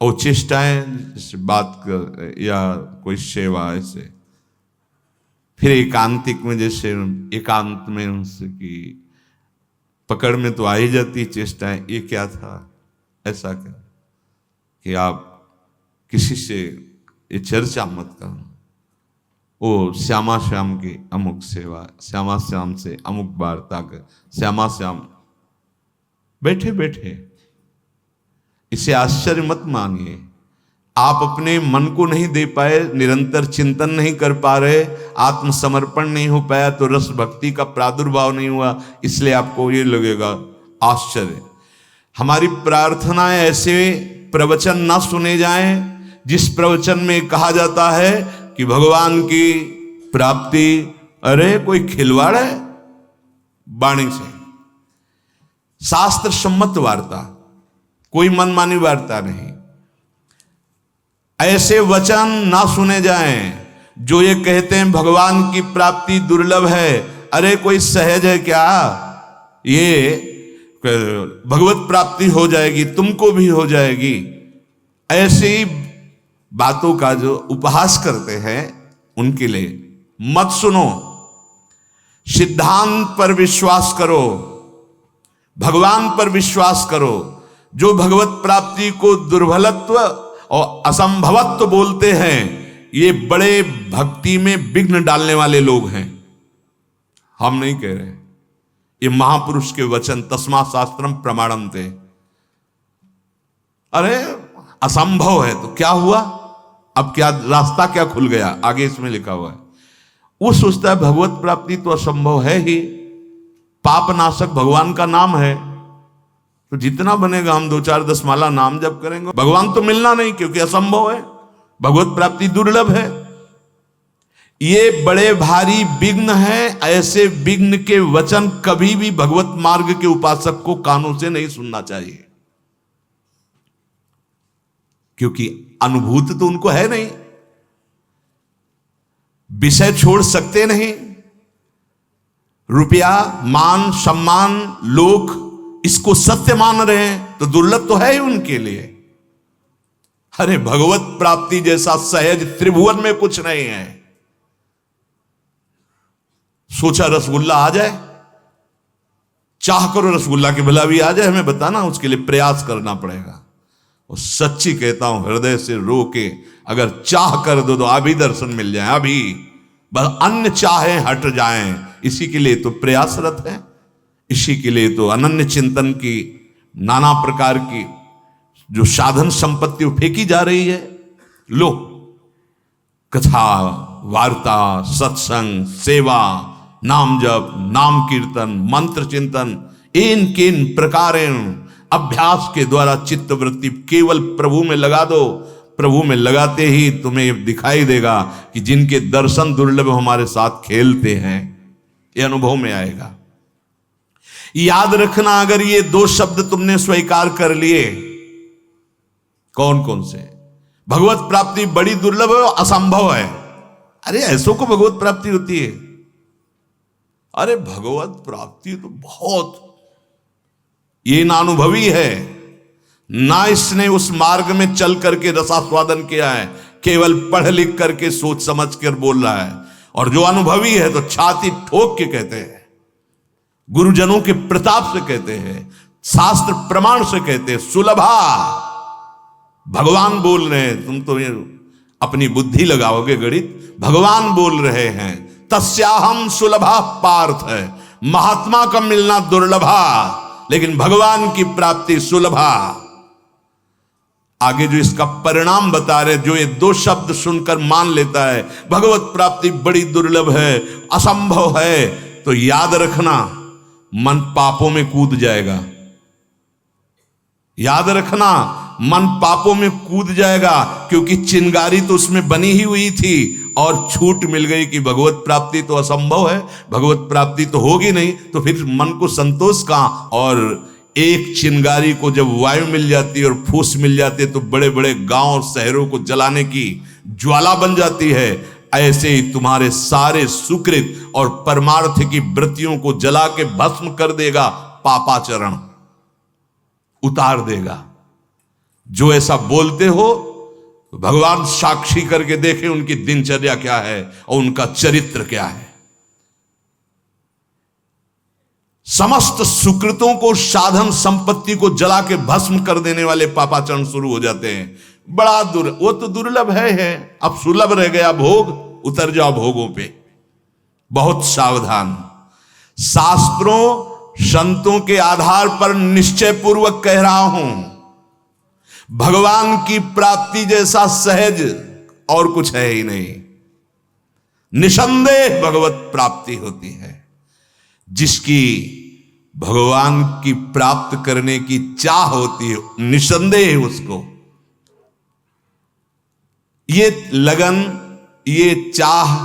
और चेष्टाएं जैसे बात कर या कोई सेवा ऐसे, फिर एकांतिक में जैसे एकांत में उनसे की पकड़ में तो आ ही जाती चेष्टाएं, ये क्या था, ऐसा क्या, कि आप किसी से ये चर्चा मत करना। ओ श्यामा श्याम की अमुक सेवा, श्यामा श्याम से अमुक वार्ता कर, श्यामा श्याम बैठे बैठे। इसे आश्चर्य मत मानिए। आप अपने मन को नहीं दे पाए, निरंतर चिंतन नहीं कर पा रहे, आत्मसमर्पण नहीं हो पाया, तो रस भक्ति का प्रादुर्भाव नहीं हुआ, इसलिए आपको ये लगेगा आश्चर्य। हमारी प्रार्थनाएं ऐसे प्रवचन ना सुने जाएं जिस प्रवचन में कहा जाता है कि भगवान की प्राप्ति, अरे कोई खिलवाड़ है वाणी से। शास्त्र सम्मत वार्ता, कोई मनमानी वार्ता नहीं। ऐसे वचन ना सुने जाएं जो ये कहते हैं भगवान की प्राप्ति दुर्लभ है। अरे कोई सहज है क्या, ये भगवत प्राप्ति हो जाएगी, तुमको भी हो जाएगी। ऐसी बातों का जो उपहास करते हैं उनके लिए मत सुनो। सिद्धांत पर विश्वास करो, भगवान पर विश्वास करो। जो भगवत प्राप्ति को दुर्बलत्व और असंभवत्व बोलते हैं, ये बड़े भक्ति में विघ्न डालने वाले लोग हैं। हम नहीं कह रहे, ये महापुरुष के वचन, तस्मा शास्त्रम प्रमाणम थे। अरे असंभव है तो क्या हुआ, अब क्या रास्ता क्या खुल गया, आगे इसमें लिखा हुआ है। वो सोचता है भगवत प्राप्ति तो असंभव है ही, पाप नाशक भगवान का नाम है, तो जितना बनेगा हम 2-4-10 माला नाम जप करेंगे, भगवान तो मिलना नहीं क्योंकि असंभव है, भगवत प्राप्ति दुर्लभ है। ये बड़े भारी विघ्न है। ऐसे विघ्न के वचन कभी भी भगवत मार्ग के उपासक को कानों से नहीं सुनना चाहिए, क्योंकि अनुभूति तो उनको है नहीं, विषय छोड़ सकते नहीं। रुपया, मान, सम्मान, लोक, इसको सत्य मान रहे हैं तो दुर्लभ तो है ही उनके लिए। अरे भगवत प्राप्ति जैसा सहज त्रिभुवन में कुछ नहीं है। सोचा रसगुल्ला आ जाए, चाह करो रसगुल्ला की भला भी आ जाए, हमें बताना, उसके लिए प्रयास करना पड़ेगा। और सच्ची कहता हूं, हृदय से रो के अगर चाह कर दो तो अभी दर्शन मिल जाए, अभी बस अन्य चाहे हट जाएं। इसी के लिए तो प्रयासरत है, इसी के लिए तो अनन्य चिंतन की नाना प्रकार की जो साधन संपत्ति फेंकी जा रही है। लो, कथा वार्ता, सत्संग, सेवा, नाम जप, नाम कीर्तन, मंत्र चिंतन, इन किन प्रकारेण अभ्यास के द्वारा चित्त वृत्ति केवल प्रभु में लगा दो। प्रभु में लगाते ही तुम्हें दिखाई देगा कि जिनके दर्शन दुर्लभ हमारे साथ खेलते हैं, ये अनुभव में आएगा। याद रखना, अगर ये दो शब्द तुमने स्वीकार कर लिए, कौन कौन से? भगवत प्राप्ति बड़ी दुर्लभ है, असंभव है। अरे ऐसों को भगवत प्राप्ति होती है? अरे भगवत प्राप्ति तो बहुत, ये ना अनुभवी है, ना इसने उस मार्ग में चल करके रसास्वादन किया है, केवल पढ़ लिख करके सोच समझ कर बोल रहा है। और जो अनुभवी है तो छाती ठोक के कहते हैं, गुरुजनों के प्रताप से कहते हैं, शास्त्र प्रमाण से कहते हैं, सुलभा भगवान बोल रहे हैं। तुम तो ये अपनी बुद्धि लगाओगे गणित, भगवान बोल रहे हैं, तस्याहम सुलभा पार्थ है। महात्मा का मिलना दुर्लभा, लेकिन भगवान की प्राप्ति सुलभा। आगे जो इसका परिणाम बता रहे, जो ये दो शब्द सुनकर मान लेता है भगवत प्राप्ति बड़ी दुर्लभ है, असंभव है, तो याद रखना मन पापों में कूद जाएगा। याद रखना, मन पापों में कूद जाएगा, क्योंकि चिंगारी तो उसमें बनी ही हुई थी और छूट मिल गई कि भगवत प्राप्ति तो असंभव है, भगवत प्राप्ति तो होगी नहीं, तो फिर मन को संतोष कहां। और एक चिंगारी को जब वायु मिल जाती है और फूस मिल जाती है तो बड़े बड़े गांव और शहरों को जलाने की ज्वाला बन जाती है। ऐसे ही तुम्हारे सारे सुकृत और परमार्थ की वृत्तियों को जला के भस्म कर देगा, पापाचरण उतार देगा। जो ऐसा बोलते हो, भगवान साक्षी करके देखे उनकी दिनचर्या क्या है और उनका चरित्र क्या है। समस्त सुकृतों को, साधन संपत्ति को जला के भस्म कर देने वाले पापाचरण शुरू हो जाते हैं। बड़ा वो तो दुर्लभ है, अब सुलभ रह गया भोग, उतर जाओ भोगों पे। बहुत सावधान। शास्त्रों संतों के आधार पर निश्चय पूर्वक कह रहा हूं, भगवान की प्राप्ति जैसा सहज और कुछ है ही नहीं। निसंदेह भगवत प्राप्ति होती है। जिसकी भगवान की प्राप्त करने की चाह होती है, निसंदेह उसको ये लगन, ये चाह,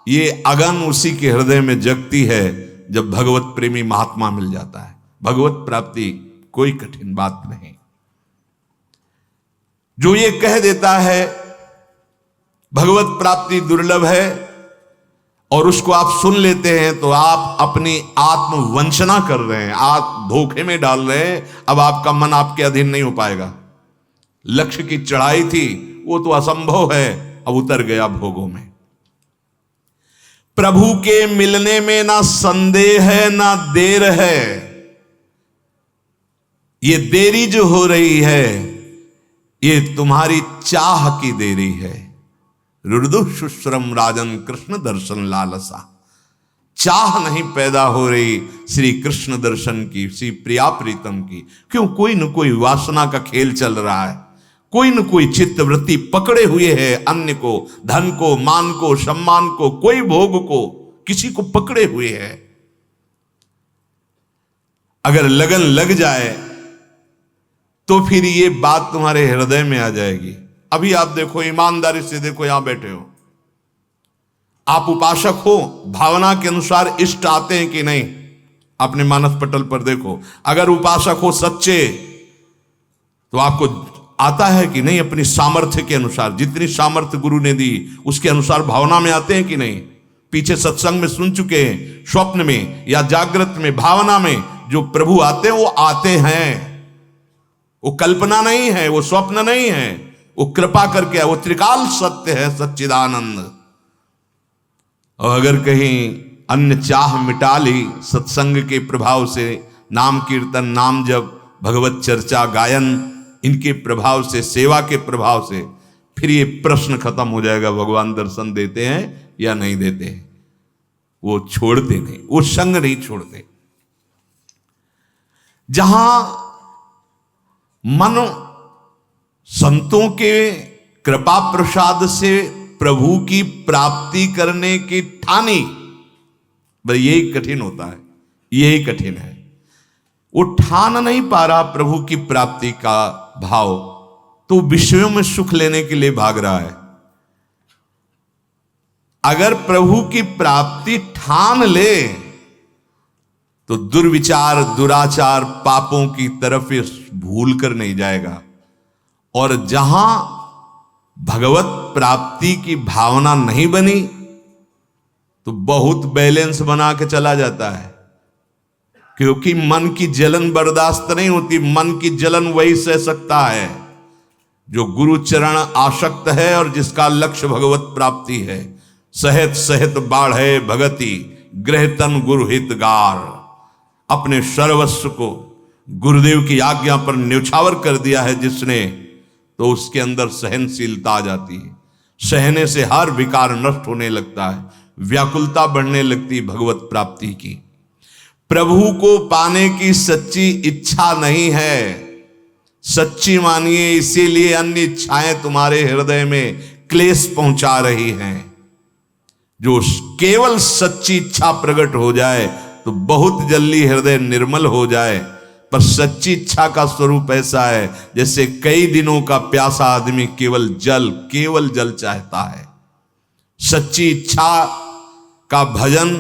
ये अगन उसी के हृदय में जगती है जब भगवत प्रेमी महात्मा मिल जाता है। भगवत प्राप्ति कोई कठिन बात नहीं। जो ये कह देता है भगवत प्राप्ति दुर्लभ है और उसको आप सुन लेते हैं, तो आप अपनी आत्मवंचना कर रहे हैं, आप धोखे में डाल रहे हैं। अब आपका मन आपके अधीन नहीं हो पाएगा। लक्ष्य की चढ़ाई थी, वो तो असंभव है, अब उतर गया भोगों में। प्रभु के मिलने में ना संदेह है ना देर है। ये देरी जो हो रही है, ये तुम्हारी चाह की देरी है। रुदु शुश्रम राजन कृष्ण दर्शन लालसा। चाह नहीं पैदा हो रही श्री कृष्ण दर्शन की, श्री प्रिया प्रीतम की। क्यों? कोई न कोई वासना का खेल चल रहा है, कोई न कोई चित्त वृत्ति पकड़े हुए है। अन्य को, धन को, मान को, सम्मान को, कोई भोग को, किसी को पकड़े हुए है। अगर लगन लग जाए तो फिर ये बात तुम्हारे हृदय में आ जाएगी। अभी आप देखो, ईमानदारी से देखो, यहां बैठे हो आप, उपासक हो, भावना के अनुसार इष्ट आते हैं कि नहीं? अपने मानस पटल पर देखो। अगर उपासक हो सच्चे तो आपको आता है कि नहीं? अपनी सामर्थ्य के अनुसार, जितनी सामर्थ्य गुरु ने दी उसके अनुसार भावना में आते हैं कि नहीं? पीछे सत्संग में सुन चुके हैं, स्वप्न में या जागृत में, भावना में जो प्रभु आते हैं वो आते हैं। वो कल्पना नहीं है, वो स्वप्न नहीं है, वो कृपा करके है, वो त्रिकाल सत्य है, सच्चिदानंद। और अगर कहीं अन्य चाह मिटा ली सत्संग के प्रभाव से, नाम कीर्तन, नाम जप, भगवत चर्चा, गायन, इनके प्रभाव से, सेवा के प्रभाव से फिर ये प्रश्न खत्म हो जाएगा, भगवान दर्शन देते हैं या नहीं देते हैं। वो छोड़ते नहीं, वो संग नहीं छोड़ते। जहां मन संतों के कृपा प्रसाद से प्रभु की प्राप्ति करने की ठानी, बस यही कठिन होता है, यही कठिन है। वो ठान नहीं पा रहा प्रभु की प्राप्ति का भाव, तो विषयों में सुख लेने के लिए भाग रहा है। अगर प्रभु की प्राप्ति ठान ले तो दुर्विचार, दुराचार, पापों की तरफ भूल कर नहीं जाएगा। और जहां भगवत प्राप्ति की भावना नहीं बनी तो बहुत बैलेंस बना के चला जाता है, क्योंकि मन की जलन बर्दाश्त नहीं होती। मन की जलन वही सह सकता है जो गुरु चरण आसक्त है और जिसका लक्ष्य भगवत प्राप्ति है। सहत सहत बाढ़े भगति, गृहतन गुरु हितगार। अपने सर्वस्व को गुरुदेव की आज्ञा पर न्यौछावर कर दिया है जिसने, तो उसके अंदर सहनशीलता आ जाती है। सहने से हर विकार नष्ट होने लगता है, व्याकुलता बढ़ने लगती भगवत प्राप्ति की। प्रभु को पाने की सच्ची इच्छा नहीं है, सच्ची मानिए, इसीलिए अन्य इच्छाएं तुम्हारे हृदय में क्लेश पहुंचा रही हैं। जो केवल सच्ची इच्छा प्रकट हो जाए तो बहुत जल्दी हृदय निर्मल हो जाए। पर सच्ची इच्छा का स्वरूप ऐसा है जैसे कई दिनों का प्यासा आदमी केवल जल चाहता है। सच्ची इच्छा का भजन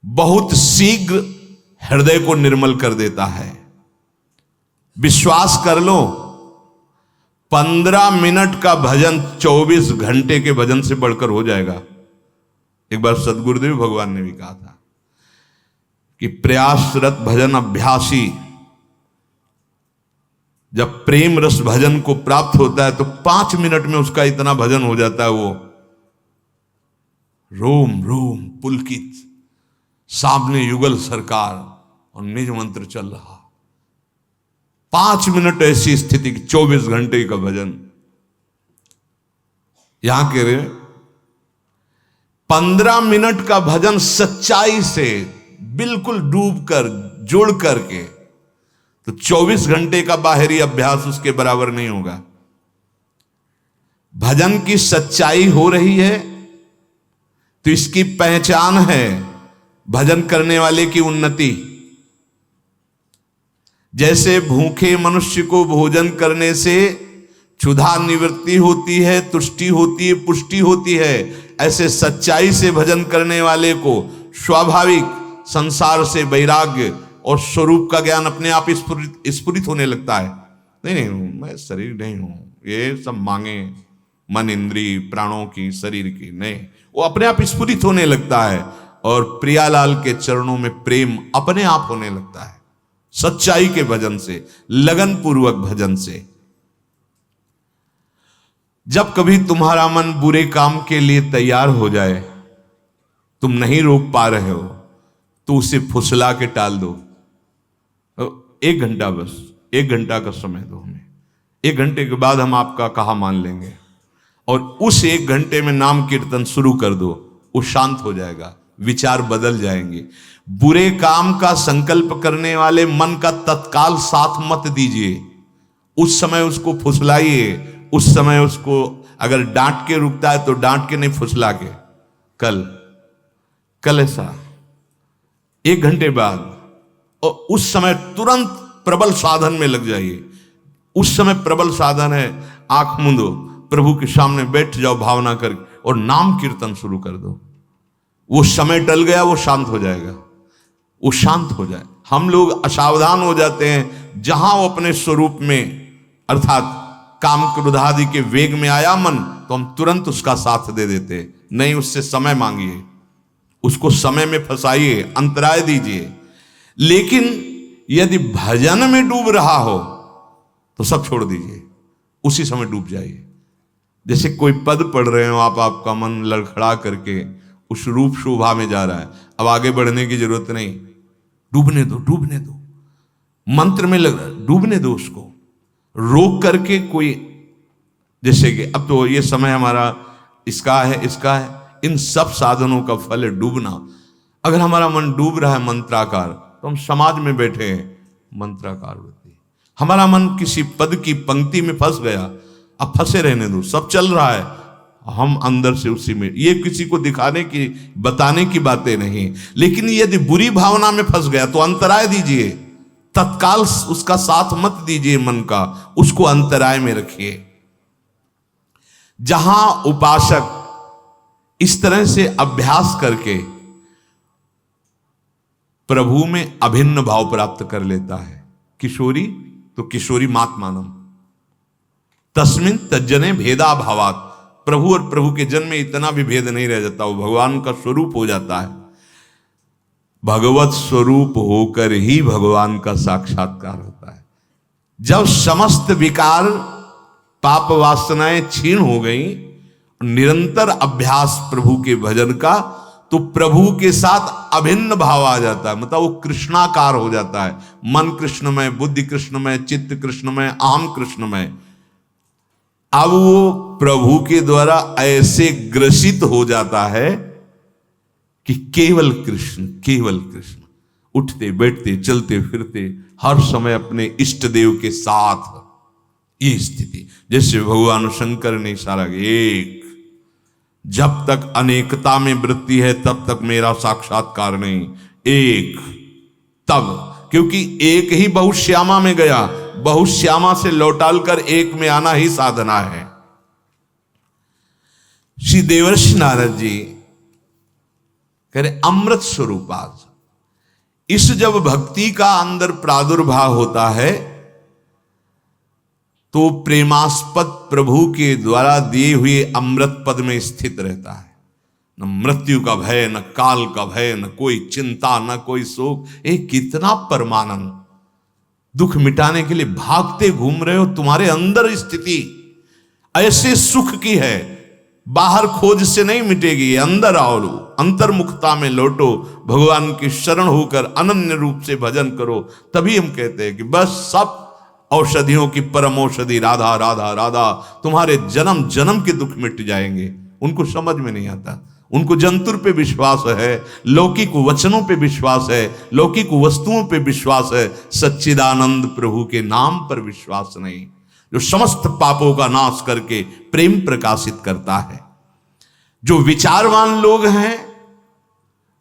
बहुत शीघ्र हृदय को निर्मल कर देता है। विश्वास कर लो, 15 मिनट का भजन 24 घंटे के भजन से बढ़कर हो जाएगा। एक बार सदगुरुदेव भगवान ने भी कहा था कि प्रयासरत भजन अभ्यासी जब प्रेम रस भजन को प्राप्त होता है तो 5 मिनट में उसका इतना भजन हो जाता है, वो रोम रोम पुलकित, सामने युगल सरकार और निज मंत्र चल रहा। 5 मिनट ऐसी स्थिति की 24 घंटे का भजन। यहां कह रहे 15 मिनट का भजन सच्चाई से बिल्कुल डूब कर, जुड़ करके, तो 24 घंटे का बाहरी अभ्यास उसके बराबर नहीं होगा। भजन की सच्चाई हो रही है तो इसकी पहचान है भजन करने वाले की उन्नति। जैसे भूखे मनुष्य को भोजन करने से क्षुधा निवृत्ति होती है, तुष्टि होती है, पुष्टि होती है, ऐसे सच्चाई से भजन करने वाले को स्वाभाविक संसार से वैराग्य और स्वरूप का ज्ञान अपने आप स्फुरित होने लगता है। नहीं, मैं शरीर नहीं हूं, ये सब मांगे मन इंद्री प्राणों की, शरीर की नहीं, वो अपने आप स्फुरित होने लगता है और प्रियालाल के चरणों में प्रेम अपने आप होने लगता है। सच्चाई के भजन से, लगन पूर्वक भजन से। जब कभी तुम्हारा मन बुरे काम के लिए तैयार हो जाए, तुम नहीं रोक पा रहे हो, तो उसे फुसला के टाल दो। 1 घंटा, बस 1 घंटा का समय दो हमें। 1 घंटे के बाद हम आपका कहा मान लेंगे, और उस 1 घंटे में नाम कीर्तन शुरू कर दो। वो शांत हो जाएगा, विचार बदल जाएंगे। बुरे काम का संकल्प करने वाले मन का तत्काल साथ मत दीजिए। उस समय उसको फुसलाइए, उस समय उसको अगर डांट के रुकता है तो डांट के नहीं, फुसला के। कल ऐसा 1 घंटे बाद, और उस समय तुरंत प्रबल साधन में लग जाइए। उस समय प्रबल साधन है, आंख मूंदो, प्रभु के सामने बैठ जाओ भावना करके और नाम कीर्तन शुरू कर दो। वो समय टल गया, वो शांत हो जाएगा, वो शांत हो जाए। हम लोग असावधान हो जाते हैं, जहां वो अपने स्वरूप में अर्थात काम क्रोध आदि के वेग में आया मन, तो हम तुरंत उसका साथ दे देते। नहीं, उससे समय मांगिए, उसको समय में फंसाइए, अंतराय दीजिए। लेकिन यदि भजन में डूब रहा हो तो सब छोड़ दीजिए, उसी समय डूब जाइए। जैसे कोई पद पढ़ रहे हो आप, आपका मन लड़खड़ा करके उस रूप शोभा में जा रहा है, अब आगे बढ़ने की जरूरत नहीं, डूबने दो, डूबने दो, मंत्र में लग रहा, डूबने दो उसको, रोक करके कोई, जैसे कि अब तो ये समय हमारा इसका है, इसका है, इन सब साधनों का फल है डूबना। अगर हमारा मन डूब रहा है मंत्राकार, तो हम समाज में बैठे हैं, मंत्राकार वृत्ति। हमारा मन किसी पद की पंक्ति में फंस गया, अब फंसे रहने दो, सब चल रहा है, हम अंदर से उसी में। ये किसी को दिखाने की, बताने की बातें नहीं, लेकिन यदि बुरी भावना में फंस गया तो अंतराय दीजिए, तत्काल उसका साथ मत दीजिए मन का, उसको अंतराय में रखिए। जहां उपासक इस तरह से अभ्यास करके प्रभु में अभिन्न भाव प्राप्त कर लेता है, किशोरी तो किशोरी मात मानम, तस्मिन तज्जने भेदा भावात, प्रभु और प्रभु के जन में इतना भी भेद नहीं रह जाता, वो भगवान का स्वरूप हो जाता है। भगवत स्वरूप होकर ही भगवान का साक्षात्कार होता है। जब समस्त विकार पाप वासनाएं क्षीण हो गई, निरंतर अभ्यास प्रभु के भजन का, तो प्रभु के साथ अभिन्न भाव आ जाता है, मतलब वो कृष्णाकार हो जाता है। मन कृष्णमय, बुद्धि कृष्णमय, चित्त कृष्णमय, अहम कृष्णमय। अब वो प्रभु के द्वारा ऐसे ग्रसित हो जाता है कि केवल कृष्ण, केवल कृष्ण, उठते बैठते चलते फिरते हर समय अपने इष्ट देव के साथ। ये स्थिति जैसे भगवान शंकर ने इशारा किया, एक, जब तक अनेकता में वृत्ति है तब तक मेरा साक्षात्कार नहीं, एक तब, क्योंकि एक ही बहुश्यामा में गया, बहुश्यामा से लौटाल कर एक में आना ही साधना है। श्री देवर्षि नारद जी कह रहे अमृत स्वरूपाज, इस जब भक्ति का अंदर प्रादुर्भाव होता है तो प्रेमास्पद प्रभु के द्वारा दिए हुए अमृत पद में स्थित रहता है। न मृत्यु का भय, न काल का भय, न कोई चिंता, न कोई शोक। कितना परमानंद, दुख मिटाने के लिए भागते घूम रहे हो, तुम्हारे अंदर स्थिति ऐसे सुख की है, बाहर खोज से नहीं मिटेगी, अंदर आओ, अंतर्मुखता में लौटो, भगवान की शरण होकर अनन्य रूप से भजन करो। तभी हम कहते हैं कि बस सब औषधियों की परम औषधि राधा राधा राधा, तुम्हारे जन्म जन्म के दुख मिट जाएंगे। उनको समझ में नहीं आता, उनको जंतुर पे विश्वास है, लौकिक वचनों पे विश्वास है, लौकिक वस्तुओं पे विश्वास है, सच्चिदानंद प्रभु के नाम पर विश्वास नहीं, जो समस्त पापों का नाश करके प्रेम प्रकाशित करता है। जो विचारवान लोग हैं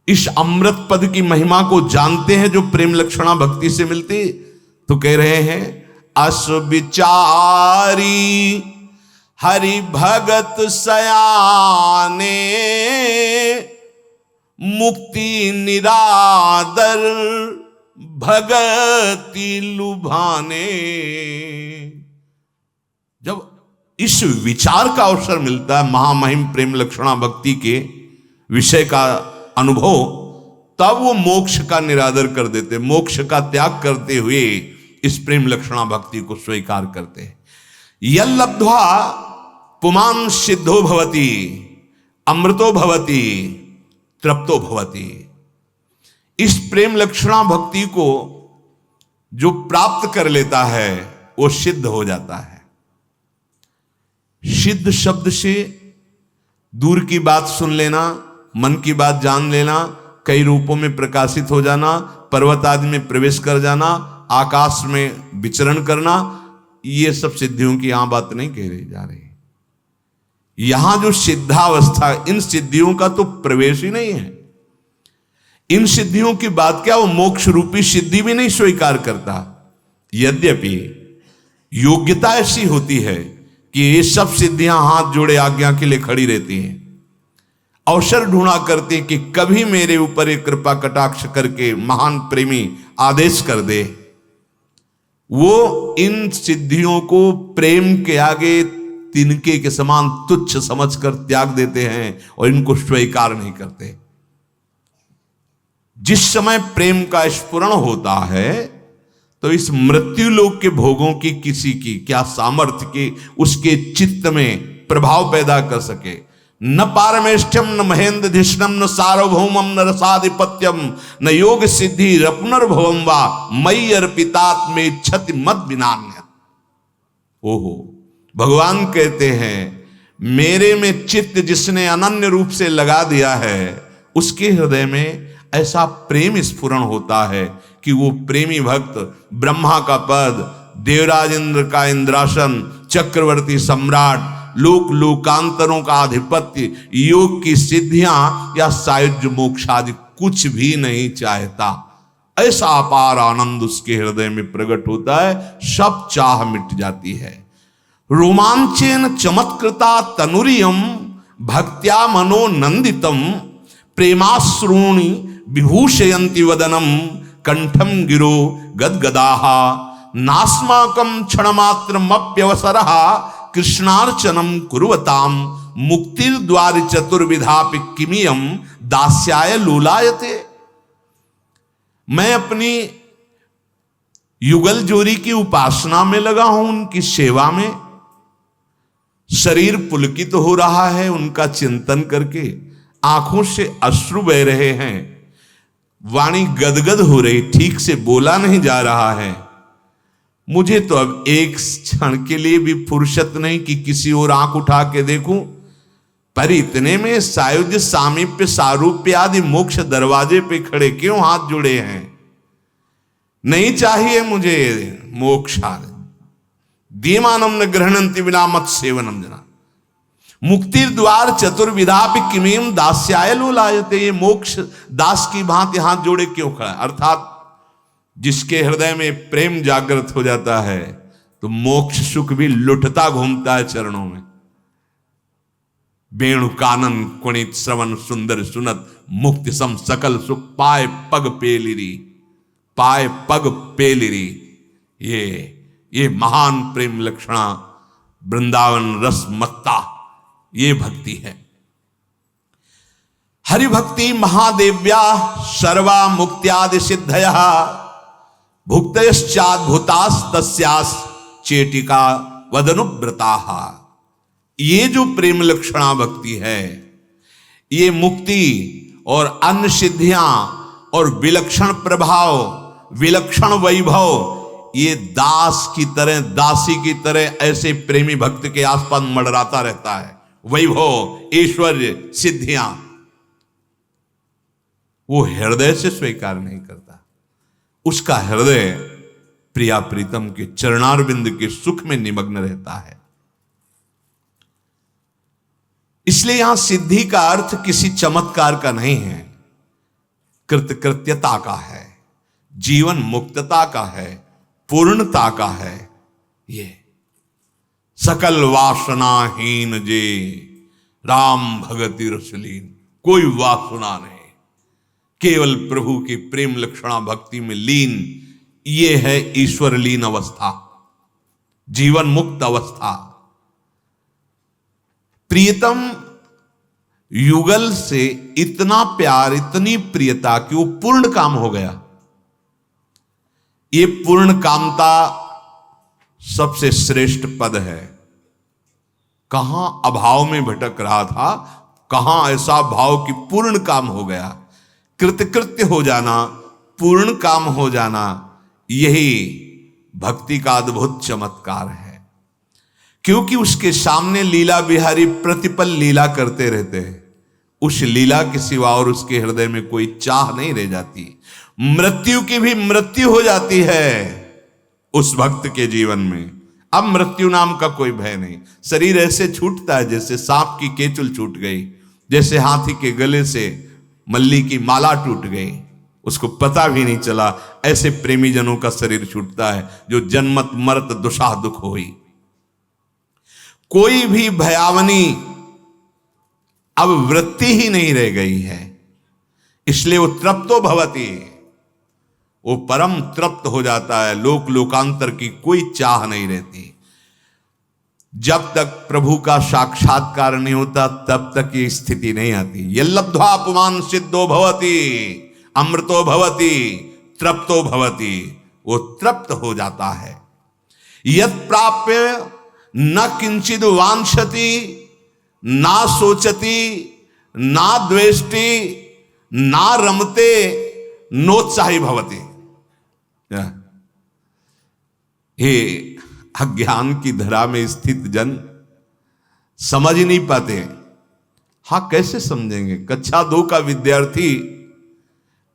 इस अमृत पद की महिमा को जानते हैं, जो प्रेम लक्षणा भक्ति से मिलती, तो कह रहे हैं अस विचारी हरि भगत सयाने, मुक्ति निरादर भगति लुभाने। जब इस विचार का अवसर मिलता है महामहिम प्रेम लक्षणा भक्ति के विषय का अनुभव, तब वो मोक्ष का निरादर कर देते, मोक्ष का त्याग करते हुए इस प्रेम लक्षणा भक्ति को स्वीकार करते हैं। यल लब्ध्वा पुमान सिद्धो भवति, अमृतो भवति, तृप्तो भवति। इस प्रेम लक्षणा भक्ति को जो प्राप्त कर लेता है वो सिद्ध हो जाता है। सिद्ध शब्द से दूर की बात सुन लेना, मन की बात जान लेना, कई रूपों में प्रकाशित हो जाना, पर्वत आदि में प्रवेश कर जाना, आकाश में विचरण करना, ये सब सिद्धियों की यहां बात नहीं कह रही जा रही। यहां जो सिद्धावस्था, इन सिद्धियों का तो प्रवेश ही नहीं है। इन सिद्धियों की बात क्या, वो मोक्ष रूपी सिद्धि भी नहीं स्वीकार करता। यद्यपि योग्यता ऐसी होती है कि ये सब सिद्धियां हाथ जोड़े आज्ञा के लिए खड़ी रहती हैं, अवसर ढूंढा करते हैं कि कभी मेरे ऊपर एक कृपा कटाक्ष करके महान प्रेमी आदेश कर दे। वो इन सिद्धियों को प्रेम के आगे तिनके के समान तुच्छ समझकर त्याग देते हैं और इनको स्वीकार नहीं करते। जिस समय प्रेम का स्फुरण होता है तो इस मृत्यु लोक के भोगों की किसी की क्या सामर्थ्य कि उसके चित्त में प्रभाव पैदा कर सके। न पारमेष्ठ्यम न महेंद्रधिष्णम न सार्वभौमम न रसाधिपत्यम न योग सिद्धि रपुनर्भवम वा मयि अर्पितात्मे क्षति मत विनान्य। ओहो, भगवान कहते हैं मेरे में चित्त जिसने अनन्य रूप से लगा दिया है उसके हृदय में ऐसा प्रेम स्फुरण होता है कि वो प्रेमी भक्त ब्रह्मा का पद, देवराज इंद्र का इंद्रासन, चक्रवर्ती सम्राट, लोक लोकांतरों का आधिपत्य, योग की सिद्धियां या सायुज्य मोक्ष आदि कुछ भी नहीं चाहता। ऐसा अपार आनंद उसके हृदय में प्रकट होता है, सब चाह मिट जाती है। रोमांचेन चमत्कृता तनुरियम भक्त्या मनो नंदितम प्रेमाश्रूणि विभूषयन्ति वदनम कंठम गिरो गदगदाः नास्माकं क्षणमात्रमप्यवसरः कृष्णार्चनम कुर्वताम मुक्तिर्द्वार चतुर्विधापि किमियम दास्याय लोलायते। मैं अपनी युगल जोरी की उपासना में लगा हूं, उनकी सेवा में। शरीर पुलकित हो रहा है उनका चिंतन करके, आंखों से अश्रु बह रहे हैं, वाणी गदगद हो रही, ठीक से बोला नहीं जा रहा है। मुझे तो अब एक क्षण के लिए भी फुर्सत नहीं कि किसी और आंख उठा के देखूं, पर इतने में सायुज्य सामीप्य सारूप्य आदि मोक्ष दरवाजे पे खड़े क्यों हाथ जुड़े हैं। नहीं चाहिए मुझे मोक्ष आदि, दीमानम न ग्रहणंति विना मत सेवनम जना मुक्ति द्वार चतुर्विधापि किमीम दास्याय लोलायते। ये मोक्ष दास की भांति हाथ जोड़े क्यों खड़ा, अर्थात जिसके हृदय में प्रेम जागृत हो जाता है तो मोक्ष सुख भी लुटता घूमता है चरणों में। वेणु कानन कुणित श्रवण सुंदर सुनत मुक्ति सम सकल सुख पाए पग पेलिरी, पाए पग पेलिरी। ये महान प्रेम लक्षणा वृंदावन रस मत्ता ये भक्ति है। हरि भक्ति महादेव्या सर्वा मुक्त्यादि सिद्धया भुक्तयश्चाद्भुतास तस्यास चेटिका वदनुव्रताः। ये जो प्रेम लक्षणा भक्ति है, ये मुक्ति और अन्य सिद्धियां और विलक्षण प्रभाव, विलक्षण वैभव, ये दास की तरह, दासी की तरह ऐसे प्रेमी भक्त के आसपास मंडराता रहता है। वैभव, ऐश्वर्य, सिद्धियां वो हृदय से स्वीकार नहीं करता। उसका हृदय प्रिया प्रीतम के चरणारविंद के सुख में निमग्न रहता है। इसलिए यहां सिद्धि का अर्थ किसी चमत्कार का नहीं है, कृतकृत्यता का है, जीवन मुक्तता का है, पूर्णता का है। ये सकल वासनाहीन जे राम भगति रसलीन, कोई वासना नहीं, केवल प्रभु की प्रेम लक्षणा भक्ति में लीन। ये है ईश्वर लीन अवस्था, जीवन मुक्त अवस्था। प्रियतम युगल से इतना प्यार, इतनी प्रियता कि वो पूर्ण काम हो गया। ये पूर्ण कामता सबसे श्रेष्ठ पद है। कहां अभाव में भटक रहा था, कहां ऐसा भाव कि पूर्ण काम हो गया, कृतकृत्य हो जाना, पूर्ण काम हो जाना, यही भक्ति का अद्भुत चमत्कार है। क्योंकि उसके सामने लीला बिहारी प्रतिपल लीला करते रहते हैं, उस लीला के सिवा और उसके हृदय में कोई चाह नहीं रह जाती। मृत्यु की भी मृत्यु हो जाती है उस भक्त के जीवन में। अब मृत्यु नाम का कोई भय नहीं। शरीर ऐसे छूटता है जैसे सांप की केचुल छूट गई, जैसे हाथी के गले से मल्ली की माला टूट गई, उसको पता भी नहीं चला। ऐसे प्रेमी जनों का शरीर छूटता है जो जन्मत मरत दुषा दुख होई। कोई भी भयावनी अब वृत्ति ही नहीं रह गई है, इसलिए वो तृप्तो भवति, वो परम तृप्त हो जाता है। लोक लोकांतर की कोई चाह नहीं रहती। जब तक प्रभु का साक्षात्कार नहीं होता तब तक ये स्थिति नहीं आती। यल्लब्ध्वा पुमान सिद्धो भवति अमृतो भवति तृप्तो भवति, वो तृप्त हो जाता है। यत् प्राप्य न किंचिद वांछति ना सोचती ना द्वेष्टि ना रमते नोत्साही भवति। हे अज्ञान की धरा में स्थित जन समझ ही नहीं पाते हैं। हाँ, कैसे समझेंगे? कक्षा 2 का विद्यार्थी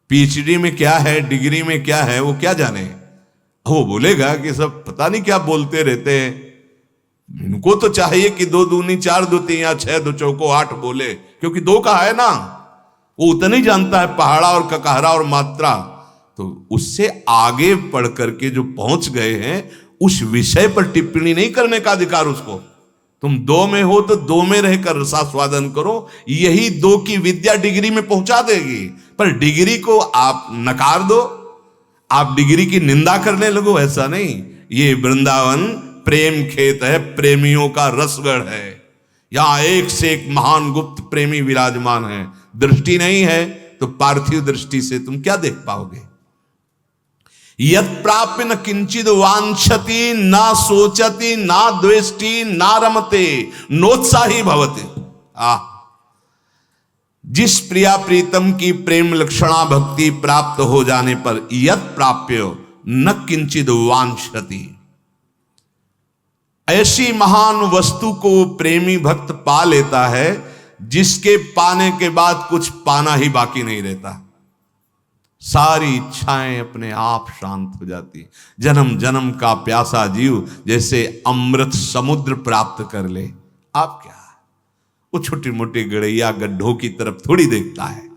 पीएचडी में क्या है, डिग्री में क्या है, वो क्या जाने? वो बोलेगा कि सब पता नहीं क्या बोलते रहते हैं, इनको तो चाहिए कि 2 दूनी 4, 2 तीन 6, 2 चौको 8 बोले, क्योंकि 2 का है ना। वो उतना ही जानता है, पहाड़ा और ककहरा और मात्रा। तो उससे आगे पढ़ करके जो पहुंच गए हैं, उस विषय पर टिप्पणी नहीं करने का अधिकार उसको। तुम 2 में हो तो 2 में रहकर रसास्वादन करो, यही 2 की विद्या डिग्री में पहुंचा देगी। पर डिग्री को आप नकार दो, आप डिग्री की निंदा करने लगो, ऐसा नहीं। ये वृंदावन प्रेम खेत है, प्रेमियों का रसगढ़ है। यहां एक से एक महान गुप्त प्रेमी विराजमान है। दृष्टि नहीं है तो पार्थिव दृष्टि से तुम क्या देख पाओगे? यत् प्राप्य न किंचित वांछति न सोचति न द्वेष्टि न रमते नोत्साही भवति। जिस प्रिया प्रीतम की प्रेम लक्षणा भक्ति प्राप्त हो जाने पर यत् प्राप्य न किंचित वांछति, ऐसी महान वस्तु को प्रेमी भक्त पा लेता है जिसके पाने के बाद कुछ पाना ही बाकी नहीं रहता। सारी इच्छाएं अपने आप शांत हो जाती। जन्म जन्म का प्यासा जीव जैसे अमृत समुद्र प्राप्त कर ले। आप क्या, वो छोटी मोटी गड़ैया गड्ढों की तरफ थोड़ी देखता है।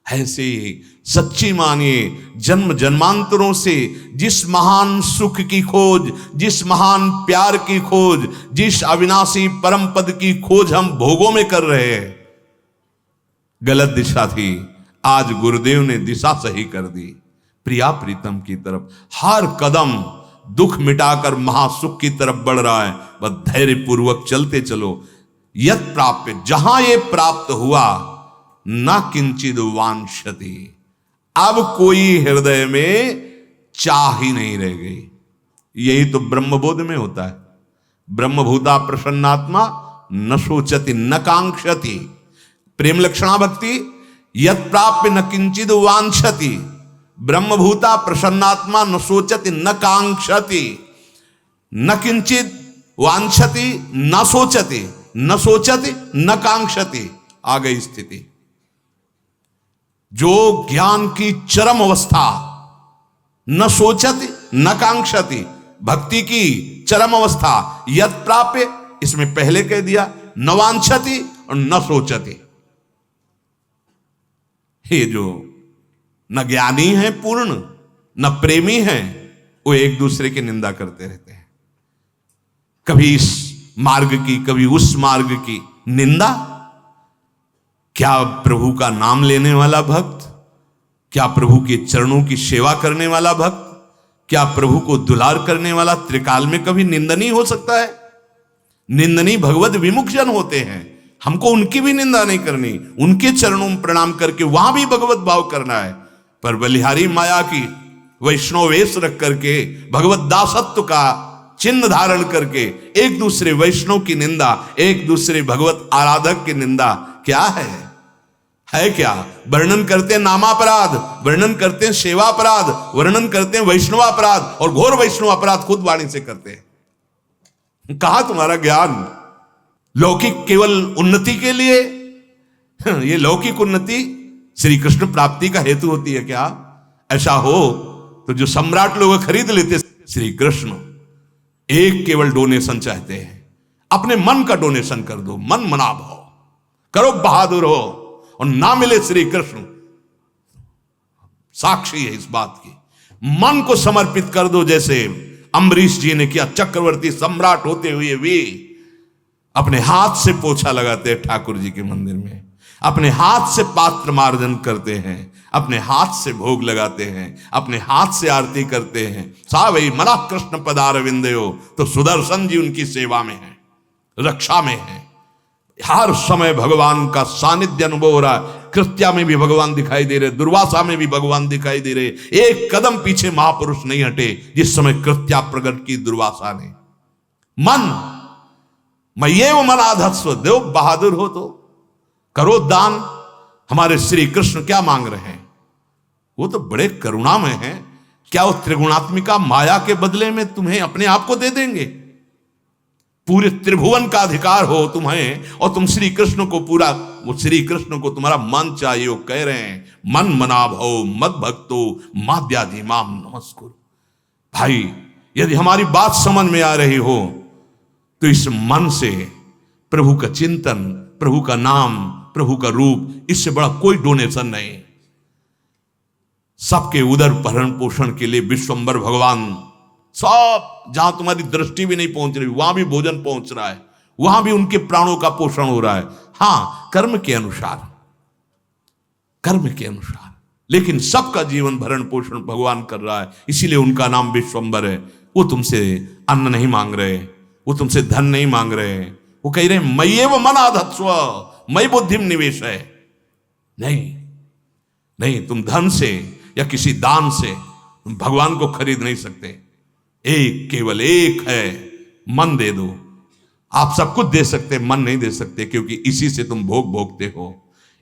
ऐसे ही सच्ची मानिए, जन्म जन्मांतरों से जिस महान सुख की खोज, जिस महान प्यार की खोज, जिस अविनाशी परम पद की खोज हम भोगों में कर रहे हैं, गलत दिशा थी। आज गुरुदेव ने दिशा सही कर दी, प्रिया प्रीतम की तरफ। हर कदम दुख मिटाकर महासुख की तरफ बढ़ रहा है। बस धैर्य पूर्वक चलते चलो। यत् प्राप्य, जहां ये प्राप्त हुआ, न किंचित वांछति, अब कोई हृदय में चाह ही नहीं रह गई। यही तो ब्रह्मबोध में होता है। ब्रह्मभूता प्रसन्नात्मा न सोचति न कांक्षति। प्रेम लक्षणा भक्ति यत् प्राप्य न किंचित वांछति, ब्रह्मभूता प्रसन्नात्मा न सोचति न कांक्षति। न किंचित वांछति न सोचति, न सोचति न कांक्षति। आ गई स्थिति। जो ज्ञान की चरम अवस्था, न सोचति न कांक्षति, भक्ति की चरम अवस्था, यत् प्राप्य, इसमें पहले कह दिया, न वांछति और न सोचति। ये जो न ज्ञानी है पूर्ण, न प्रेमी है, वो एक दूसरे की निंदा करते रहते हैं। कभी इस मार्ग की, कभी उस मार्ग की निंदा। क्या प्रभु का नाम लेने वाला भक्त, क्या प्रभु के चरणों की सेवा करने वाला भक्त, क्या प्रभु को दुलार करने वाला त्रिकाल में कभी निंदनीय हो सकता है? निंदनीय भगवत विमुख जन होते हैं। हमको उनकी भी निंदा नहीं करनी, उनके चरणों में प्रणाम करके वहां भी भगवत भाव करना है। पर बलिहारी माया की वैष्णव वेश रख करके, भगवत दासत्व का चिन्ह धारण करके एक दूसरे वैष्णव की निंदा, एक दूसरे भगवत आराधक की निंदा क्या है क्या? वर्णन करते हैं नामापराध, वर्णन करते हैं सेवापराध, वर्णन करते हैं वैष्णवापराध, और घोर वैष्णव अपराध खुद वाणी से करते हैं। कहां तुम्हारा ज्ञान? लौकिक केवल उन्नति के लिए? ये लौकिक उन्नति श्री कृष्ण प्राप्ति का हेतु होती है क्या? ऐसा हो तो जो सम्राट लोग खरीद लेते, श्री कृष्ण एक केवल डोनेशन चाहते हैं। अपने मन का डोनेशन कर दो, मन मना भाव करो, बहादुर हो, और ना मिले श्री कृष्ण साक्षी है इस बात की। मन को समर्पित कर दो, जैसे अम्बरीश जी ने किया। चक्रवर्ती सम्राट होते हुए भी अपने हाथ से पोछा लगाते हैं ठाकुर जी के मंदिर में, अपने हाथ से पात्र मार्जन करते हैं, अपने हाथ से भोग लगाते हैं, अपने हाथ से आरती करते हैं। सा वही मना कृष्ण पदारविंदयो, तो सुदर्शन जी उनकी सेवा में है, रक्षा में है। हर समय भगवान का सानिध्य अनुभव हो रहा है। कृत्या में भी भगवान दिखाई दे रहे, दुर्वासा में भी भगवान दिखाई दे रहे। एक कदम पीछे महापुरुष नहीं हटे जिस समय कृत्या प्रकट की दुर्वासा ने। मन मय्येव मनाधत्स्व, देव बहादुर हो तो करो दान। हमारे श्री कृष्ण क्या मांग रहे हैं? वो तो बड़े करुणामय हैं। क्या वो त्रिगुणात्मिका माया के बदले में तुम्हें अपने आप को दे देंगे? पूरे त्रिभुवन का अधिकार हो तुम्हें, और तुम श्री कृष्ण को पूरा, वो श्री कृष्ण को तुम्हारा मन चाहिए। वो कह रहे हैं मन मना भव मद भक्तो माद्याधि माम नमस्कुरु। भाई, यदि हमारी बात समझ में आ रही हो तो इस मन से प्रभु का चिंतन, प्रभु का नाम, प्रभु का रूप, इससे बड़ा कोई डोनेशन नहीं। सबके उदर भरण पोषण के लिए विश्वंभर भगवान, सब जहां तुम्हारी दृष्टि भी नहीं पहुंच रही वहां भी भोजन पहुंच रहा है, वहां भी उनके प्राणों का पोषण हो रहा है। हां, कर्म के अनुसार, कर्म के अनुसार, लेकिन सबका जीवन भरण पोषण भगवान कर रहा है। इसीलिए उनका नाम विश्वंभर है। वो तुमसे अन्न नहीं मांग रहे, वो तुमसे धन नहीं मांग रहे। वो कह रहे हैं मय्येव मनाधत्स्व, मयि बुद्धिम निवेश है। नहीं नहीं, तुम धन से या किसी दान से तुम भगवान को खरीद नहीं सकते। एक, केवल एक है, मन दे दो। आप सब कुछ दे सकते, मन नहीं दे सकते, क्योंकि इसी से तुम भोग भोगते हो।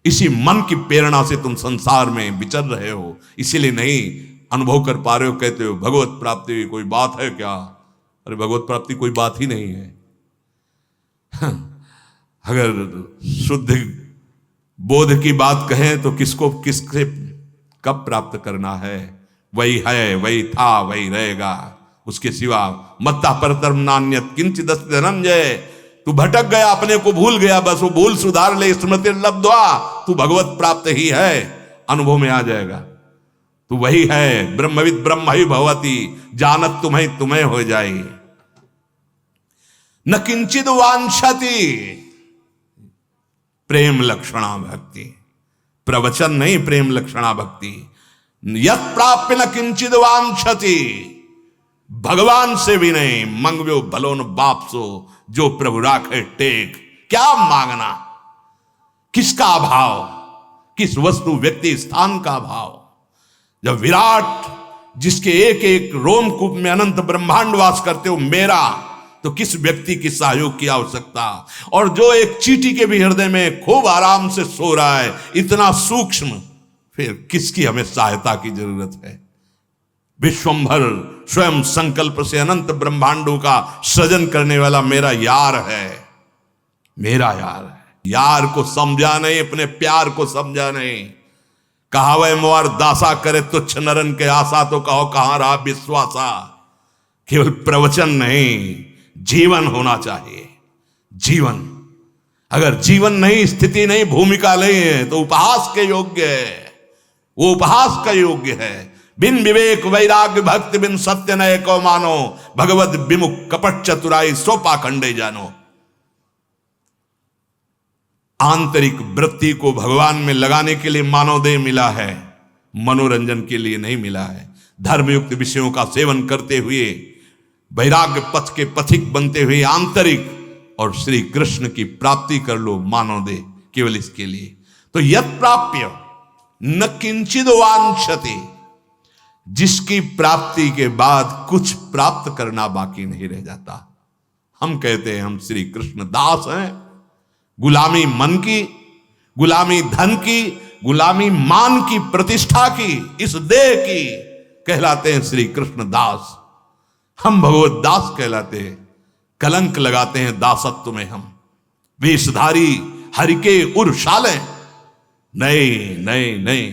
इसी मन की प्रेरणा से तुम संसार में विचर रहे हो, इसीलिए नहीं अनुभव कर पा रहे हो। कहते हो भगवत प्राप्ति कोई बात है क्या? अरे भगवत प्राप्ति कोई बात ही नहीं है। अगर शुद्ध बोध की बात कहें तो किसको किससे कब प्राप्त करना है? वही है, वही था, वही रहेगा। उसके सिवा मत्ता परतरम नान्यत किंचित् अस्ति धनंजय। तू भटक गया, अपने को भूल गया, बस वो भूल सुधार ले, स्मृति लब्ध्वा, तू भगवत प्राप्त ही है। अनुभव में आ जाएगा तू वही है। ब्रह्मविद ब्रह्म ही भवति, जानत तुम्हें तुम्हें हो जाए। न किंचिद वांछति, प्रेम लक्षणा भक्ति, प्रवचन नहीं, प्रेम लक्षणा भक्ति। यत् प्राप्य न किंचिद वांछति, भगवान से भी नहीं। मंगव्यो भलो न बाप सो, जो प्रभु राखे टेक। क्या मांगना? किसका अभाव? किस वस्तु व्यक्ति स्थान का अभाव? जब विराट, जिसके एक एक रोमकूप में अनंत ब्रह्मांड वास करते हो मेरा, तो किस व्यक्ति की सहयोग की आवश्यकता? और जो एक चींटी के भी हृदय में खूब आराम से सो रहा है, इतना सूक्ष्म, फिर किसकी हमें सहायता की जरूरत है? विश्वंभर स्वयं संकल्प से अनंत ब्रह्मांडों का सृजन करने वाला मेरा यार है, मेरा यार है। यार को समझा नहीं, अपने प्यार को समझा नहीं। कहावै मोर दासा करे तुच्छ नरन के आशा, तो कहो कहां रहा विश्वासा। केवल प्रवचन नहीं, जीवन होना चाहिए। जीवन, अगर जीवन नहीं, स्थिति नहीं, भूमिका नहीं है तो उपहास के योग्य है। वो उपहास का योग्य है। बिन विवेक वैराग्य भक्ति बिन सत्य नय को मानो, भगवत विमुख कपट चतुराई सो पाखंडे जानो। आंतरिक वृत्ति को भगवान में लगाने के लिए मानव देह मिला है, मनोरंजन के लिए नहीं मिला है। धर्मयुक्त विषयों का सेवन करते हुए वैराग्य पथ के पथिक बनते हुए आंतरिक और श्री कृष्ण की प्राप्ति कर लो मानव देह, केवल इसके लिए। तो यत् प्राप्य न किंचिद वांछति, जिसकी प्राप्ति के बाद कुछ प्राप्त करना बाकी नहीं रह जाता। हम कहते हैं हम श्री कृष्ण दास हैं। गुलामी मन की, गुलामी धन की, गुलामी मान की, प्रतिष्ठा की, इस देह की, कहलाते हैं श्री कृष्ण दास। हम भगवत दास कहलाते हैं। कलंक लगाते हैं दासत्व में हम, वेशधारी हरि के उर्शाले। नहीं नहीं नहीं,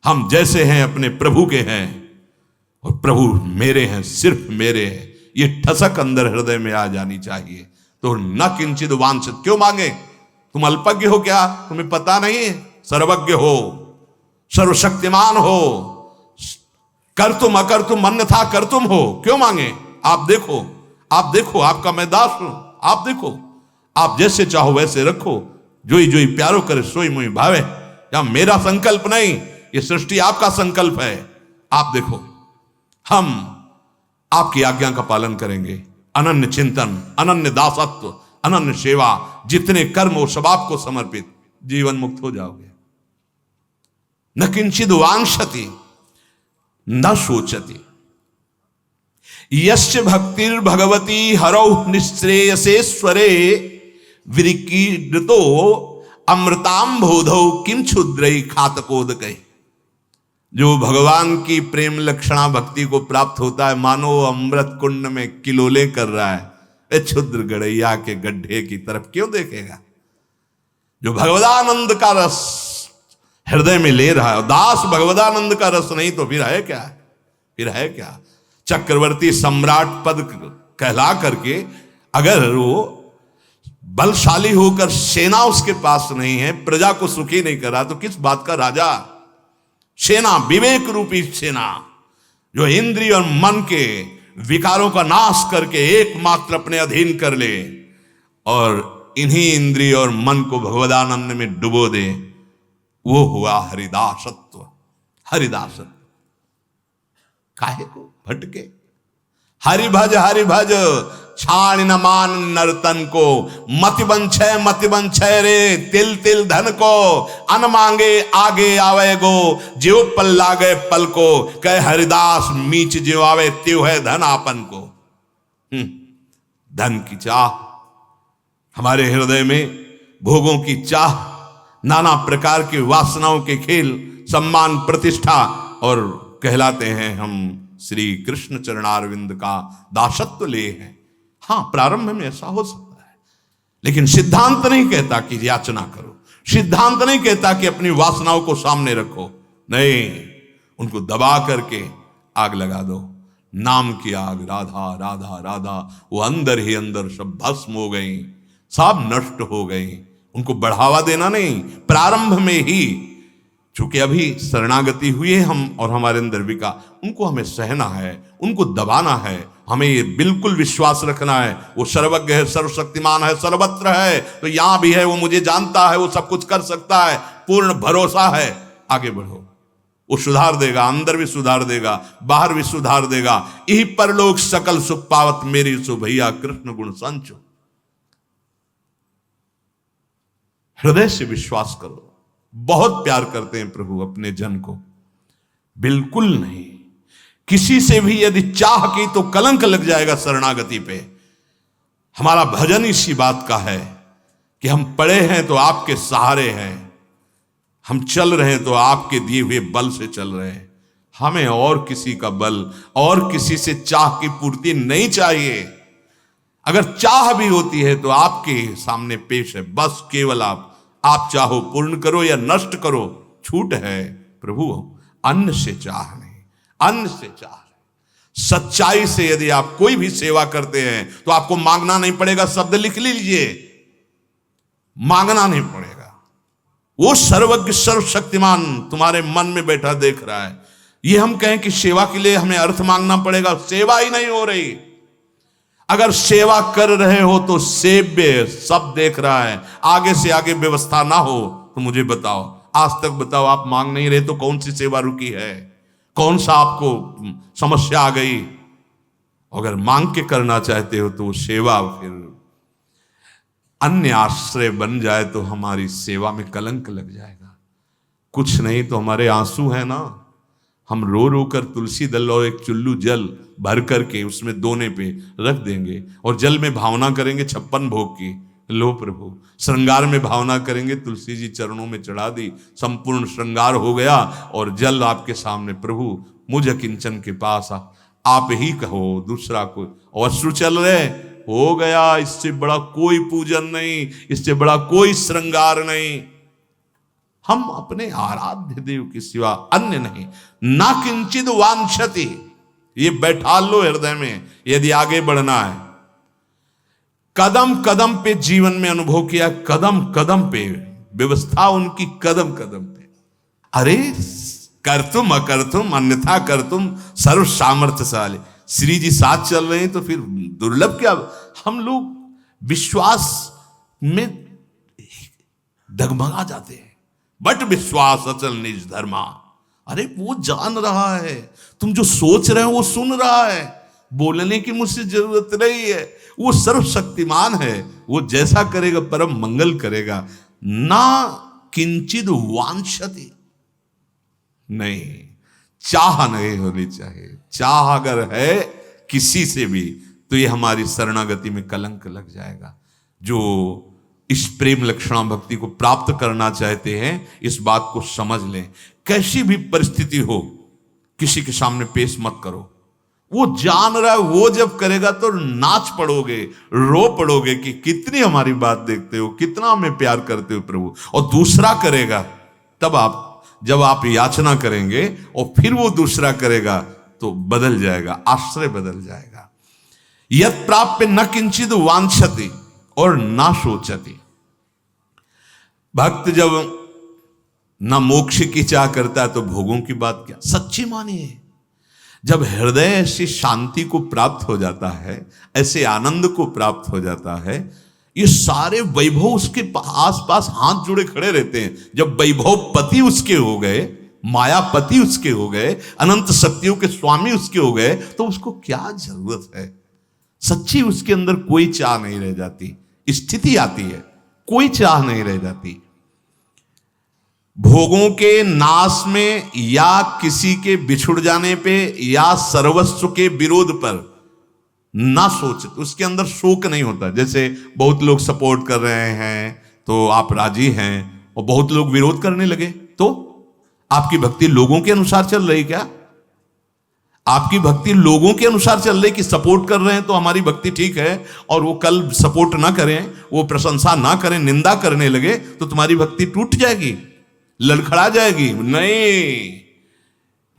हम जैसे हैं अपने प्रभु के हैं, और प्रभु मेरे हैं, सिर्फ मेरे हैं। ये ठसक अंदर हृदय में आ जानी चाहिए। तो न किंचित वांछित क्यों मांगे? तुम अल्पज्ञ हो क्या? तुम्हें पता नहीं है? सर्वज्ञ हो, सर्वशक्तिमान हो, कर तुम अकर तुम अन्यथा कर तुम हो, क्यों मांगे? आप देखो, आप देखो, आपका मैं दास हूं। आप देखो, आप जैसे चाहो वैसे रखो, जोई जोई प्यारो करे सोई मुई भावे। या मेरा संकल्प नहीं, ये सृष्टि आपका संकल्प है। आप देखो, हम आपकी आज्ञा का पालन करेंगे। अनन्य चिंतन, अनन्य दासत्व, अनन्य सेवा, जितने कर्म हो सब आपको समर्पित, जीवन मुक्त हो जाओगे। न किंचिद वांछति न सोचति। यस्य भक्तिर भगवती हरौ निःश्रेयसेश्वरे विरिकीर्तो अमृताम बोधौ किम क्षुद्रई खातकोदकै। जो भगवान की प्रेम लक्षणा भक्ति को प्राप्त होता है, मानो अमृत कुंड में किलोले कर रहा है, ए क्षुद्र गड़ैया के गड्ढे की तरफ क्यों देखेगा। जो भगवदानंद का रस हृदय में ले रहा है, दास भगवदानंद का रस नहीं तो फिर है क्या, फिर है क्या। चक्रवर्ती सम्राट पद कहला करके अगर वो बलशाली होकर सेना उसके पास नहीं है, प्रजा को सुखी नहीं कर रहा, तो किस बात का राजा। सेना, विवेक रूपी सेना, जो इंद्रिय और मन के विकारों का नाश करके एकमात्र अपने अधीन कर ले और इन्हीं इंद्रिय और मन को भगवदानंद में डुबो दे, वो हुआ हरिदासत्व। हरिदासत्व काहे को भटके। हरि भज छाण न मान नर्तन को, मति बंछय रे तिल तिल धन को, अन मांगे आगे आवे गो, ज्यो पल लागे पल को, कह हरिदास मीच ज्यो आवे त्यो है धन आपन को। धन की चाह, हमारे हृदय में भोगों की चाह, नाना प्रकार के वासनाओं के खेल, सम्मान प्रतिष्ठा, और कहलाते हैं हम श्री कृष्ण चरणारविंद का दासत्व ले हैं। हाँ, प्रारंभ में ऐसा हो सकता है, लेकिन सिद्धांत नहीं कहता कि याचना करो, सिद्धांत नहीं कहता कि अपनी वासनाओं को सामने रखो, नहीं, उनको दबा करके आग लगा दो। नाम की आग, राधा राधा राधा, वो अंदर ही अंदर सब भस्म हो गई, सब नष्ट हो गई। उनको बढ़ावा देना नहीं, प्रारंभ में ही, चूंकि अभी शरणागति हुई है हम और हमारे अंदर विका, उनको हमें सहना है, उनको दबाना है। हमें ये बिल्कुल विश्वास रखना है, वो सर्वज्ञ है, सर्वशक्तिमान है, सर्वत्र है, तो यहां भी है, वो मुझे जानता है, वो सब कुछ कर सकता है, पूर्ण भरोसा है। आगे बढ़ो, वो सुधार देगा, अंदर भी सुधार देगा, बाहर भी सुधार देगा। यही परलोक सकल सुख पावत मेरी सो भैया कृष्ण गुण संचो। हृदय से विश्वास करो, बहुत प्यार करते हैं प्रभु अपने जन को, बिल्कुल नहीं। किसी से भी यदि चाह की तो कलंक लग जाएगा शरणागति पे। हमारा भजन इसी बात का है कि हम पड़े हैं तो आपके सहारे हैं, हम चल रहे हैं तो आपके दिए हुए बल से चल रहे हैं। हमें और किसी का बल और किसी से चाह की पूर्ति नहीं चाहिए। अगर चाह भी होती है तो आपके सामने पेश है, बस केवल आप चाहो पूर्ण करो या नष्ट करो, छूट है प्रभु। अन्न से चाह नहीं, अन्न से चाह। सच्चाई से यदि आप कोई भी सेवा करते हैं तो आपको मांगना नहीं पड़ेगा, शब्द लिख लीजिए, मांगना नहीं पड़ेगा। वो सर्वज्ञ सर्वशक्तिमान तुम्हारे मन में बैठा देख रहा है। ये हम कहें कि सेवा के लिए हमें अर्थ मांगना पड़ेगा, सेवा ही नहीं हो रही। अगर सेवा कर रहे हो तो सेव्य सब देख रहा है, आगे से आगे व्यवस्था ना हो तो मुझे बताओ, आज तक बताओ, आप मांग नहीं रहे तो कौन सी सेवा रुकी है, कौन सा आपको समस्या आ गई। अगर मांग के करना चाहते हो तो सेवा फिर अन्य आश्रय बन जाए तो हमारी सेवा में कलंक लग जाएगा। कुछ नहीं तो हमारे आंसू है ना, हम रो रो कर तुलसी दल और एक चुल्लू जल भर करके उसमें दोने पे रख देंगे और जल में भावना करेंगे 56 भोग की, लो प्रभु। श्रृंगार में भावना करेंगे, तुलसी जी चरणों में चढ़ा दी, संपूर्ण श्रृंगार हो गया और जल आपके सामने, प्रभु मुझ अकिंचन के पास आप ही कहो, दूसरा कोई। और अश्रु चल रहे, हो गया, इससे बड़ा कोई पूजन नहीं, इससे बड़ा कोई श्रृंगार नहीं। हम अपने आराध्य देव के सिवा अन्य नहीं, ना किंचित वांछति, ये बैठा लो हृदय में। यदि आगे बढ़ना है, कदम कदम पे जीवन में अनुभव किया, कदम कदम पे व्यवस्था उनकी, कदम कदम पे। अरे कर तुम अकर तुम अन्यथा कर तुम सर्व सामर्थ्यशाली। श्री जी साथ चल रहे हैं तो फिर दुर्लभ क्या। हम लोग विश्वास में डगमगा जाते हैं, बट विश्वास अचल निज धर्मा। अरे वो जान रहा है, तुम जो सोच रहे हो वो सुन रहा है, बोलने की मुझसे जरूरत नहीं है। वो सर्वशक्तिमान है, वो जैसा करेगा परम मंगल करेगा। ना किंचित वांछति, नहीं, चाह नहीं होनी चाहिए। चाह अगर है किसी से भी, तो ये हमारी शरणागति में कलंक लग जाएगा। जो इस प्रेम लक्षणा भक्ति को प्राप्त करना चाहते हैं, इस बात को समझ लें। कैसी भी परिस्थिति हो, किसी के सामने पेश मत करो। वो जान रहा है, वो जब करेगा तो नाच पड़ोगे, रो पड़ोगे कि कितनी हमारी बात देखते हो, कितना हमें प्यार करते हो प्रभु। और दूसरा करेगा, तब आप जब आप याचना करेंगे और फिर वो दूसरा करेगा तो बदल जाएगा, आश्रय बदल जाएगा। यत् प्राप्य न किंचित वांछति और ना सोचति। भक्त जब न मोक्ष की चाह करता है तो भोगों की बात क्या। सच्ची मानिए, जब हृदय ऐसी शांति को प्राप्त हो जाता है, ऐसे आनंद को प्राप्त हो जाता है, ये सारे वैभव उसके आसपास हाथ जुड़े खड़े रहते हैं। जब वैभव पति उसके हो गए, मायापति उसके हो गए, अनंत शक्तियों के स्वामी उसके हो गए, तो उसको क्या जरूरत है। सच्ची उसके अंदर कोई चाह नहीं रह जाती। स्थिति आती है, कोई चाह नहीं रह जाती। भोगों के नाश में या किसी के बिछुड़ जाने पे या सर्वस्व के विरोध पर ना सोच, उसके अंदर शोक नहीं होता। जैसे बहुत लोग सपोर्ट कर रहे हैं तो आप राजी हैं, और बहुत लोग विरोध करने लगे तो आपकी भक्ति लोगों के अनुसार चल रही क्या? आपकी भक्ति लोगों के अनुसार चल रही कि सपोर्ट कर रहे हैं तो हमारी भक्ति ठीक है, और वो कल सपोर्ट ना करें, वो प्रशंसा ना करें, निंदा करने लगे तो तुम्हारी भक्ति टूट जाएगी, लड़खड़ा जाएगी। नहीं,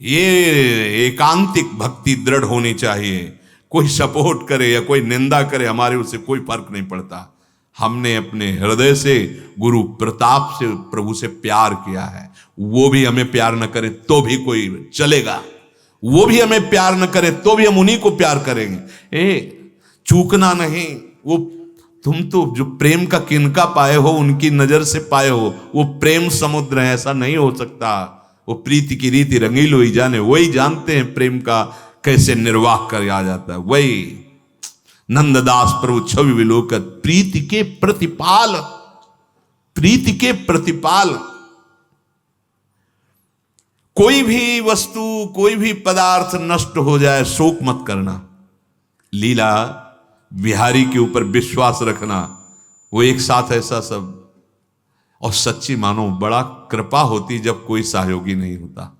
ये एकांतिक भक्ति दृढ़ होनी चाहिए। कोई सपोर्ट करे या कोई निंदा करे, हमारे उससे कोई फर्क नहीं पड़ता। हमने अपने हृदय से गुरु प्रताप से प्रभु से प्यार किया है। वो भी हमें प्यार न करे तो भी कोई चलेगा, वो भी हमें प्यार न करे तो भी हम उन्हीं को प्यार करेंगे। चूकना नहीं। वो तुम तो जो प्रेम का किनका पाए हो, उनकी नजर से पाए हो, वो प्रेम समुद्र है, ऐसा नहीं हो सकता। वो प्रीति की रीति रंगीलो ही जाने, वही जानते हैं प्रेम का कैसे निर्वाह कर आ जाता है। वही नंददास प्रभु छवि विलोकत, प्रीति के प्रतिपाल, प्रीति के प्रतिपाल। कोई भी वस्तु, कोई भी पदार्थ नष्ट हो जाए, शोक मत करना। लीला बिहारी के ऊपर विश्वास रखना, वो एक साथ ऐसा सब। और सच्ची मानो बड़ा कृपा होती जब कोई सहयोगी नहीं होता,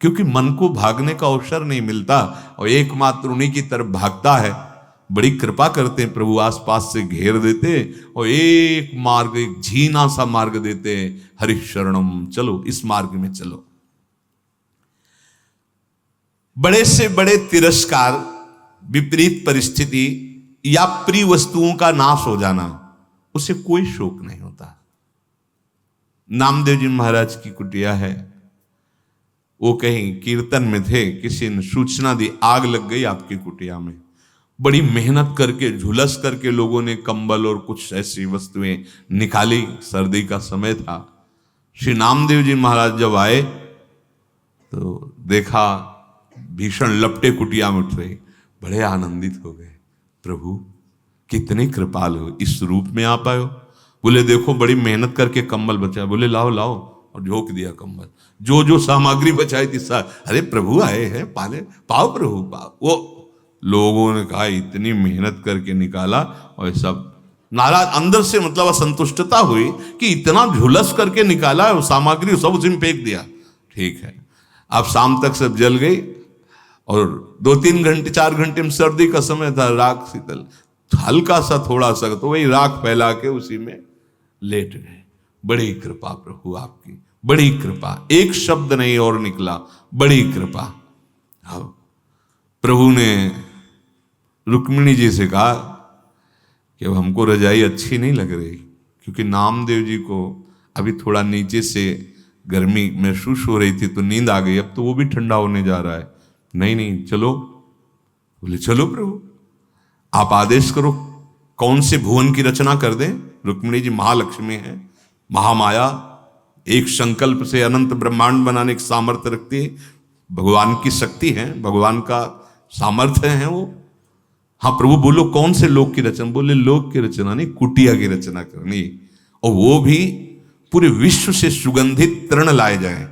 क्योंकि मन को भागने का अवसर नहीं मिलता और एकमात्र उन्हीं की तरफ भागता है। बड़ी कृपा करते हैं प्रभु, आसपास से घेर देते और एक मार्ग, एक झीना सा मार्ग देते हैं। हरि शरणम, चलो इस मार्ग में चलो। बड़े से बड़े तिरस्कार, विपरीत परिस्थिति या प्रिय वस्तुओं का नाश हो जाना, उसे कोई शोक नहीं होता। नामदेव जी महाराज की कुटिया है, वो कहीं कीर्तन में थे, किसी ने सूचना दी आग लग गई आपकी कुटिया में। बड़ी मेहनत करके, झुलस करके लोगों ने कंबल और कुछ ऐसी वस्तुएं निकाली। सर्दी का समय था। श्री नामदेव जी महाराज जब आए तो देखा भीषण लपटे कुटिया में उठ रही। बड़े आनंदित हो गए, प्रभु कितने कृपाल हो, इस रूप में आप आए हो। बोले देखो बड़ी मेहनत करके कंबल बचाया। बोले लाओ लाओ, और झोंक दिया कंबल। जो जो सामग्री बचाई थी अरे प्रभु आए हैं, पाले पाओ प्रभु पाओ। वो लोगों ने कहा इतनी मेहनत करके निकाला, और सब नाराज अंदर से, मतलब असंतुष्टता हुई कि इतना झुलस करके निकाला, वो सामग्री सब उसी में फेंक दिया। ठीक है, अब शाम तक सब जल गई, और 2-3 घंटे 4 घंटे में, सर्दी का समय था, राख शीतल, हल्का सा थोड़ा सा, तो वही राख फैला के उसी में लेट गए। बड़ी कृपा प्रभु आपकी, बड़ी कृपा। एक शब्द नहीं और निकला, बड़ी कृपा। हाँ, प्रभु ने रुक्मिणी जी से कहा कि अब हमको रजाई अच्छी नहीं लग रही, क्योंकि नामदेव जी को अभी थोड़ा नीचे से गर्मी महसूस हो रही थी, तो नींद आ गई। अब तो वो भी ठंडा होने जा रहा है। नहीं नहीं चलो। बोले चलो प्रभु, आप आदेश करो, कौन से भुवन की रचना कर दें। रुक्मिणी जी महालक्ष्मी है, महामाया, एक संकल्प से अनंत ब्रह्मांड बनाने की सामर्थ्य रखती है। भगवान की शक्ति है, भगवान का सामर्थ्य है वो। हाँ प्रभु बोलो कौन से लोक की रचना। बोले लोक की रचना नहीं, कुटिया की रचना करनी, और वो भी पूरे विश्व से सुगंधित तृण लाए जाए,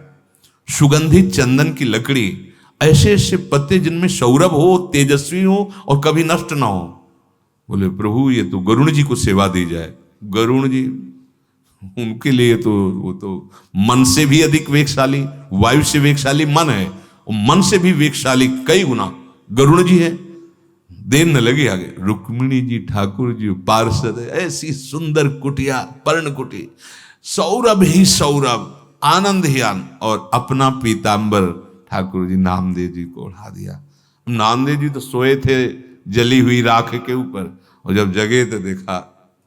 सुगंधित चंदन की लकड़ी, ऐसे ऐसे पत्ते जिनमें सौरभ हो, तेजस्वी हो और कभी नष्ट ना हो। बोले प्रभु ये तो गरुण जी को सेवा दी जाए। गरुण जी, उनके लिए तो वो तो मन से भी अधिक वेगशाली, वायु से वेगशाली मन है, और मन से भी वेगशाली कई गुना गरुण जी है। देर न लगे आगे, रुक्मिणी जी ठाकुर जी पार्षद, ऐसी सुंदर कुटिया, पर्ण कुटी, सौरभ ही सौरभ, आनंद ही आनंद, और अपना पीतांबर ठाकुर जी नामदेव जी को ओढ़ा दिया। नामदेव जी तो सोए थे जली हुई राख के ऊपर, और जब जगे तो देखा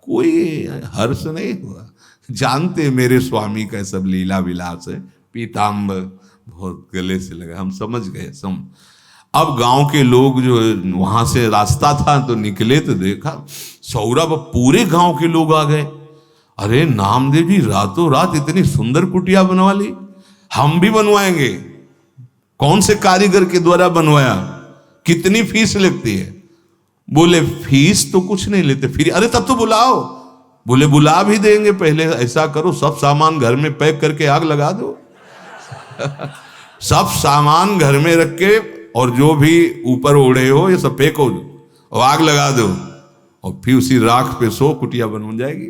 कोई हर्ष नहीं हुआ। जानते मेरे स्वामी का सब लीला विलास है, पीतांबर बहुत गले से लगा, हम समझ गए। अब गांव के लोग जो वहां से रास्ता था तो निकले तो देखा सौरभ, पूरे गांव के लोग आ गए। अरे नामदेव जी रातों रात इतनी सुंदर कुटिया बनवा ली, हम भी बनवाएंगे। कौन से कारीगर के द्वारा बनवाया, कितनी फीस लगती है? बोले फीस तो कुछ नहीं लेते, फिर अरे तब तो बुलाओ। बोले बुला भी देंगे, पहले ऐसा करो सब सामान घर में पैक करके आग लगा दो। सब सामान घर में रख के और जो भी ऊपर ओढ़े हो ये सब फेंको और आग लगा दो, और फिर उसी राख पे सो, कुटिया बन जाएगी।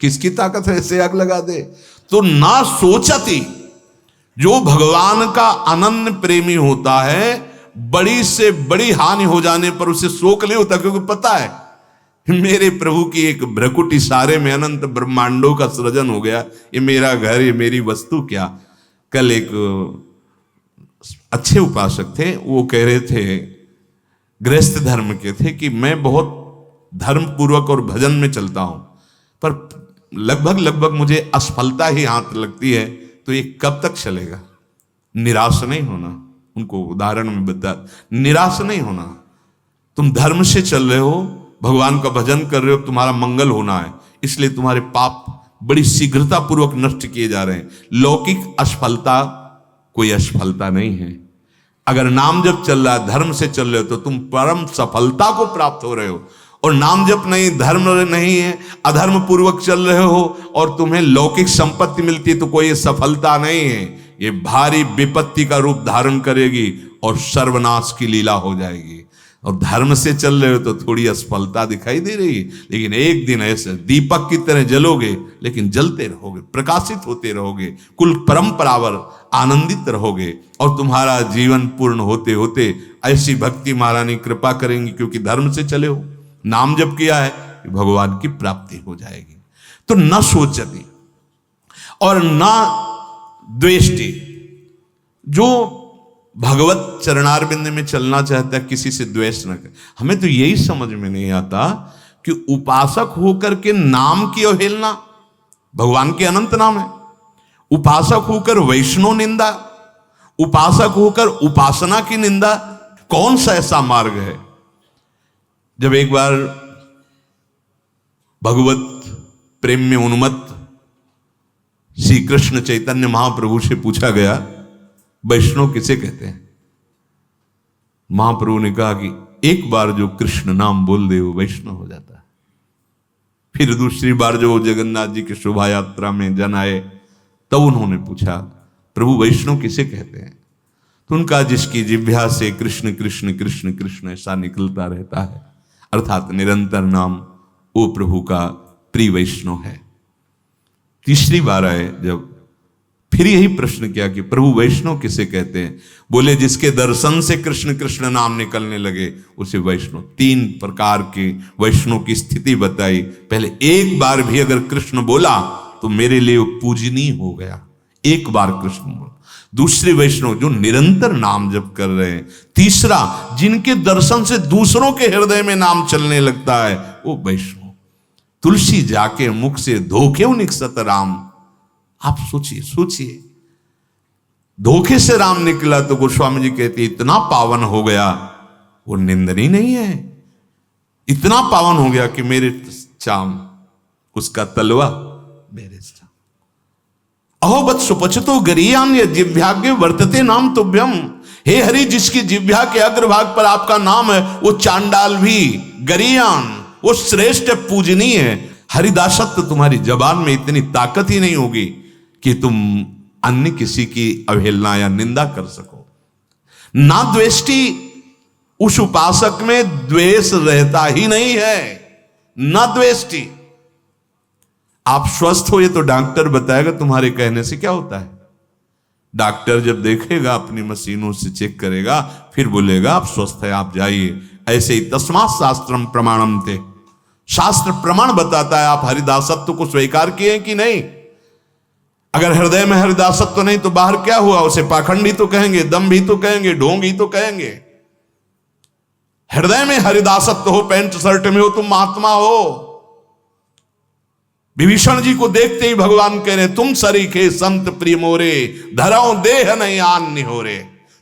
किसकी ताकत है ऐसे आग लगा दे? तो ना सोचती, जो भगवान का अनन्य प्रेमी होता है, बड़ी से बड़ी हानि हो जाने पर उसे शोक नहीं होता, क्योंकि पता है मेरे प्रभु की एक भ्रकुट इशारे में अनंत ब्रह्मांडों का सृजन हो गया। ये मेरा घर, ये मेरी वस्तु क्या। कल एक अच्छे उपासक थे, वो कह रहे थे, गृहस्थ धर्म के थे, कि मैं बहुत धर्म पूर्वक और भजन में चलता हूं, पर लगभग मुझे असफलता ही हाथ लगती है, तो ये कब तक चलेगा? निराश नहीं होना। उनको उदाहरण में बता, निराश नहीं होना। तुम धर्म से चल रहे हो, भगवान का भजन कर रहे हो, तुम्हारा मंगल होना है, इसलिए तुम्हारे पाप बड़ी शीघ्रता पूर्वक नष्ट किए जा रहे हैं। लौकिक असफलता कोई असफलता नहीं है। अगर नाम जप चल रहा है, धर्म से चल रहे हो, तो तुम परम सफलता को प्राप्त हो रहे हो। और नाम जप नहीं, धर्म नहीं है, अधर्म पूर्वक चल रहे हो और तुम्हें लौकिक संपत्ति मिलती है, तो कोई सफलता नहीं है। ये भारी विपत्ति का रूप धारण करेगी और सर्वनाश की लीला हो जाएगी। और धर्म से चल रहे हो तो थोड़ी असफलता दिखाई दे रही है, लेकिन एक दिन ऐसे दीपक की तरह जलोगे, लेकिन जलते रहोगे, प्रकाशित होते रहोगे, कुल परंपरावर आनंदित रहोगे, और तुम्हारा जीवन पूर्ण होते होते ऐसी भक्ति महारानी कृपा करेंगी, क्योंकि धर्म से चले हो, नाम जप किया है, भगवान की प्राप्ति हो जाएगी। तो न सोचती और न द्वेष्टि। जो भगवत चरणारविंद में चलना चाहता है, किसी से द्वेष न करे। हमें तो यही समझ में नहीं आता कि उपासक होकर के नाम की अवहेलना, भगवान के अनंत नाम है, उपासक होकर वैष्णव निंदा, उपासक होकर उपासना की निंदा, कौन सा ऐसा मार्ग है? जब एक बार भगवत प्रेम में उन्मत्त श्री कृष्ण चैतन्य महाप्रभु से पूछा गया, वैष्णव किसे कहते हैं? महाप्रभु ने कहा कि एक बार जो कृष्ण नाम बोल दे वो वैष्णव हो जाता है। फिर दूसरी बार जो जगन्नाथ जी की शोभा यात्रा में जन आए, तब उन्होंने पूछा, प्रभु वैष्णव किसे कहते हैं? तो उनका जिसकी जिह्वा से कृष्ण कृष्ण कृष्ण कृष्ण ऐसा निकलता रहता है, अर्थात निरंतर नाम, वो प्रभु का प्रिय वैष्णव है। तीसरी बार आए जब, फिर यही प्रश्न किया कि प्रभु वैष्णव किसे कहते हैं? बोले जिसके दर्शन से कृष्ण कृष्ण नाम निकलने लगे उसे वैष्णव। 3 प्रकार के वैष्णव की स्थिति बताई। पहले एक बार भी अगर कृष्ण बोला तो मेरे लिए वो पूजनीय हो गया, एक बार कृष्ण बोला। दूसरे वैष्णव जो निरंतर नाम जप कर रहे हैं। तीसरा जिनके दर्शन से दूसरों के हृदय में नाम चलने लगता है, वो वैष्णव। तुलसी जाके मुख से धोखे निकसत राम। आप सोचिए, धोखे से राम निकला तो गोस्वामी जी कहते इतना पावन हो गया, वो निंदनीय नहीं है। इतना पावन हो गया कि मेरे चाम उसका तलवा मेरे चाम। अहो बत सुपचतो गरियान ये जिह्वाग्य वर्तते नाम तुभ्यम। हे हरि, जिसकी जिह्वा के अग्रभाग पर आपका नाम है, वो चांडाल भी गरियान, वो श्रेष्ठ पूजनीय है। हरिदासत्व तुम्हारी जबान में इतनी ताकत ही नहीं होगी कि तुम अन्य किसी की अवहेलना या निंदा कर सको। ना द्वेष्टि, उस उपासक में द्वेष रहता ही नहीं है। ना द्वेष्टि। आप स्वस्थ हो ये तो डॉक्टर बताएगा, तुम्हारे कहने से क्या होता है। डॉक्टर जब देखेगा अपनी मशीनों से चेक करेगा, फिर बोलेगा आप स्वस्थ है, आप जाइए। ऐसे ही तस्मात् शास्त्रम प्रमाणम थे, शास्त्र प्रमाण बताता है आप हरिदासत्व को स्वीकार किए कि नहीं। अगर हृदय में हरिदासत्व नहीं तो बाहर क्या हुआ, उसे पाखंडी तो कहेंगे, दम्भी तो कहेंगे, ढोंगी तो कहेंगे। हृदय में हरिदासत्व हो, पैंट शर्ट में हो, तुम महात्मा हो। विभीषण जी को देखते ही भगवान कह रहे तुम सरीखे संत प्रिय मोरे, धरो देह नहीं आन निहोरे।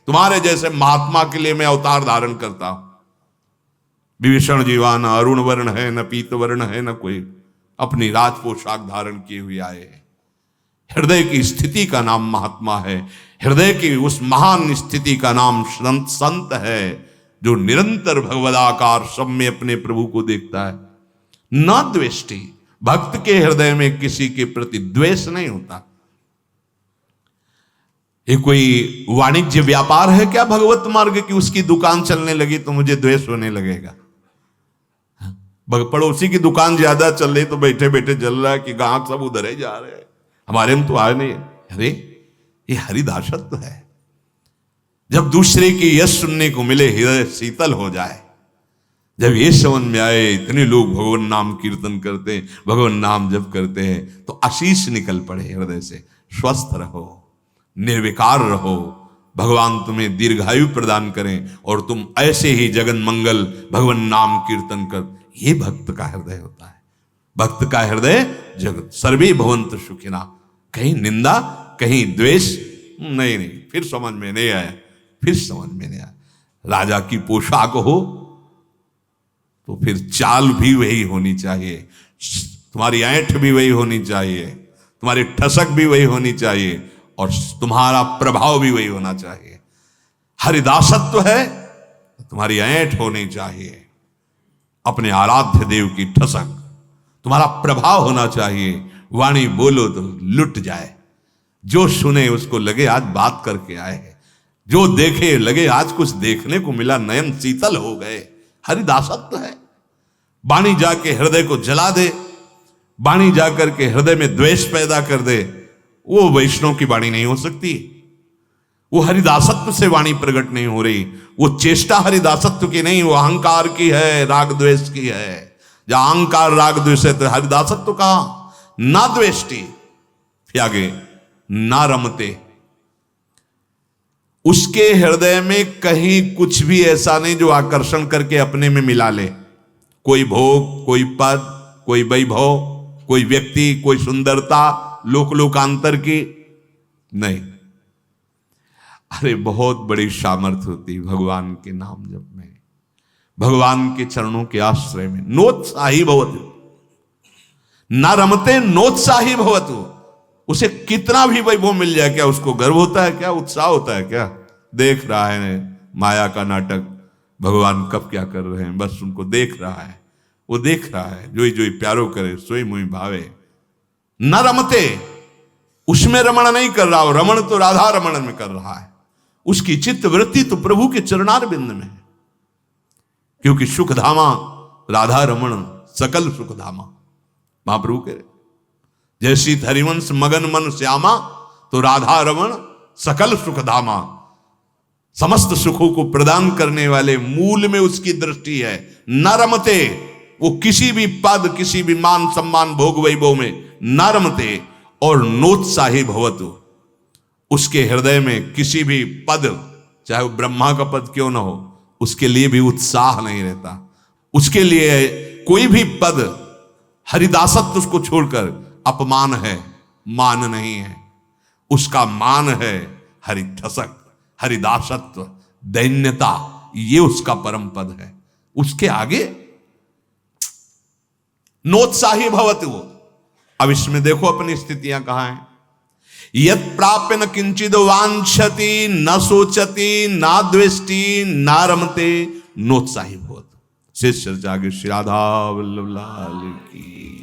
तुम्हारे जैसे महात्मा के लिए मैं अवतार धारण करता हूं। विभीषण जीवा न अरुण वर्ण है, न पीत वर्ण है, न कोई अपनी राज पोशाक धारण किए हुए आए हैं। हृदय की स्थिति का नाम महात्मा है। हृदय की उस महान स्थिति का नाम संत है, जो निरंतर भगवदाकार सब में अपने प्रभु को देखता है। न द्वेष्टि, भक्त के हृदय में किसी के प्रति द्वेष नहीं होता। ये कोई वाणिज्य व्यापार है क्या भगवत मार्ग की, उसकी दुकान चलने लगी तो मुझे द्वेष होने लगेगा। पड़ोसी की दुकान ज्यादा चल रही तो बैठे बैठे जल रहा है कि ग्राहक सब उधर ही जा रहे हैं, हमारे में तो आए नहीं। अरे ये हरिदासत्व है। जब दूसरे की यश सुनने को मिले हृदय शीतल हो जाए। जब ये समझ में आए इतने लोग भगवान नाम कीर्तन करते हैं, भगवान नाम जप करते हैं, तो आशीष निकल पड़े हृदय से। स्वस्थ रहो, निर्विकार रहो, भगवान तुम्हें दीर्घायु प्रदान करें और तुम ऐसे ही जगन मंगल भगवान नाम कीर्तन कर। ये भक्त का हृदय होता है। भक्त का हृदय जगत सर्वे भवन्तु सुखिना। कहीं निंदा, कहीं द्वेष नहीं। फिर समझ में नहीं आया, फिर समझ में नहीं आया। राजा की पोशाक हो तो फिर चाल भी वही होनी चाहिए, तुम्हारी ऐंठ भी वही होनी चाहिए, तुम्हारी ठसक भी वही होनी चाहिए, और तुम्हारा प्रभाव भी वही होना चाहिए। हरिदासत्व है तो तुम्हारी ऐंठ होनी चाहिए, अपने आराध्य देव की ठसक, तुम्हारा प्रभाव होना चाहिए। वाणी बोलो तो लुट जाए, जो सुने उसको लगे आज बात करके आए हैं, जो देखे लगे आज कुछ देखने को मिला, नयन शीतल हो गए। हरिदासत्व है। वाणी जाके हृदय को जला दे, वाणी जाकर के हृदय में द्वेष पैदा कर दे, वो वैष्णव की वाणी नहीं हो सकती। वो हरिदासत्व से वाणी प्रकट नहीं हो रही। वो चेष्टा हरिदासत्व की नहीं, वो अहंकार की है, राग द्वेष की है। जहां अहंकार राग द्वेष है तो हरिदासत्व कहां। ना द्वेष्टि, फिर आगे ना रमते। उसके हृदय में कहीं कुछ भी ऐसा नहीं जो आकर्षण करके अपने में मिला ले। कोई भोग, कोई पद, कोई वैभव, कोई व्यक्ति, कोई सुंदरता, लोकांतर की नहीं। अरे बहुत बड़ी सामर्थ्य होती भगवान के नाम जप में, भगवान के चरणों के आश्रय में। नोत्साही भवतु, न रमते नोत्साही भवतु। उसे कितना भी वैभव मिल जाए, क्या उसको गर्व होता है, क्या उत्साह होता है? क्या देख रहा है माया का नाटक, भगवान कब क्या कर रहे हैं, बस उनको देख रहा है। वो देख रहा है, जोई जोई प्यारो करे सोई मुई भावे। न रमते, उसमें रमण नहीं कर रहा हो, रमण तो राधा रमण में कर रहा है। उसकी चित्त वृत्ति तो प्रभु के चरणार बिंद में है, क्योंकि सुखधामा राधा रमण सकल सुखधामा। महाप्रभु कह रहे जैसी हरिवंश मगन मन श्यामा, तो राधा रमण सकल सुखधामा। समस्त सुखों को प्रदान करने वाले मूल में उसकी दृष्टि है। न रमते, वो किसी भी पद, किसी भी मान सम्मान भोग वैभव में न रमते। और नोत्साही भवतु, उसके हृदय में किसी भी पद, चाहे वो ब्रह्मा का पद क्यों ना हो, उसके लिए भी उत्साह नहीं रहता। उसके लिए कोई भी पद, हरिदासत्व उसको छोड़कर अपमान है, मान नहीं है। उसका मान है हरिठसक, हरिदासत्व, दैन्यता, ये उसका परम पद है। उसके आगे नोत्साही भवतु। अब इसमें देखो अपनी स्थितियां कहां हैं। यत प्राप्य न किंचिद वांछति, न सोचति, न द्वेष्टि, न रमते, नोत्साही भवतु। शेष चर्चा आगे। श्री राधा वल्लभ लाल की।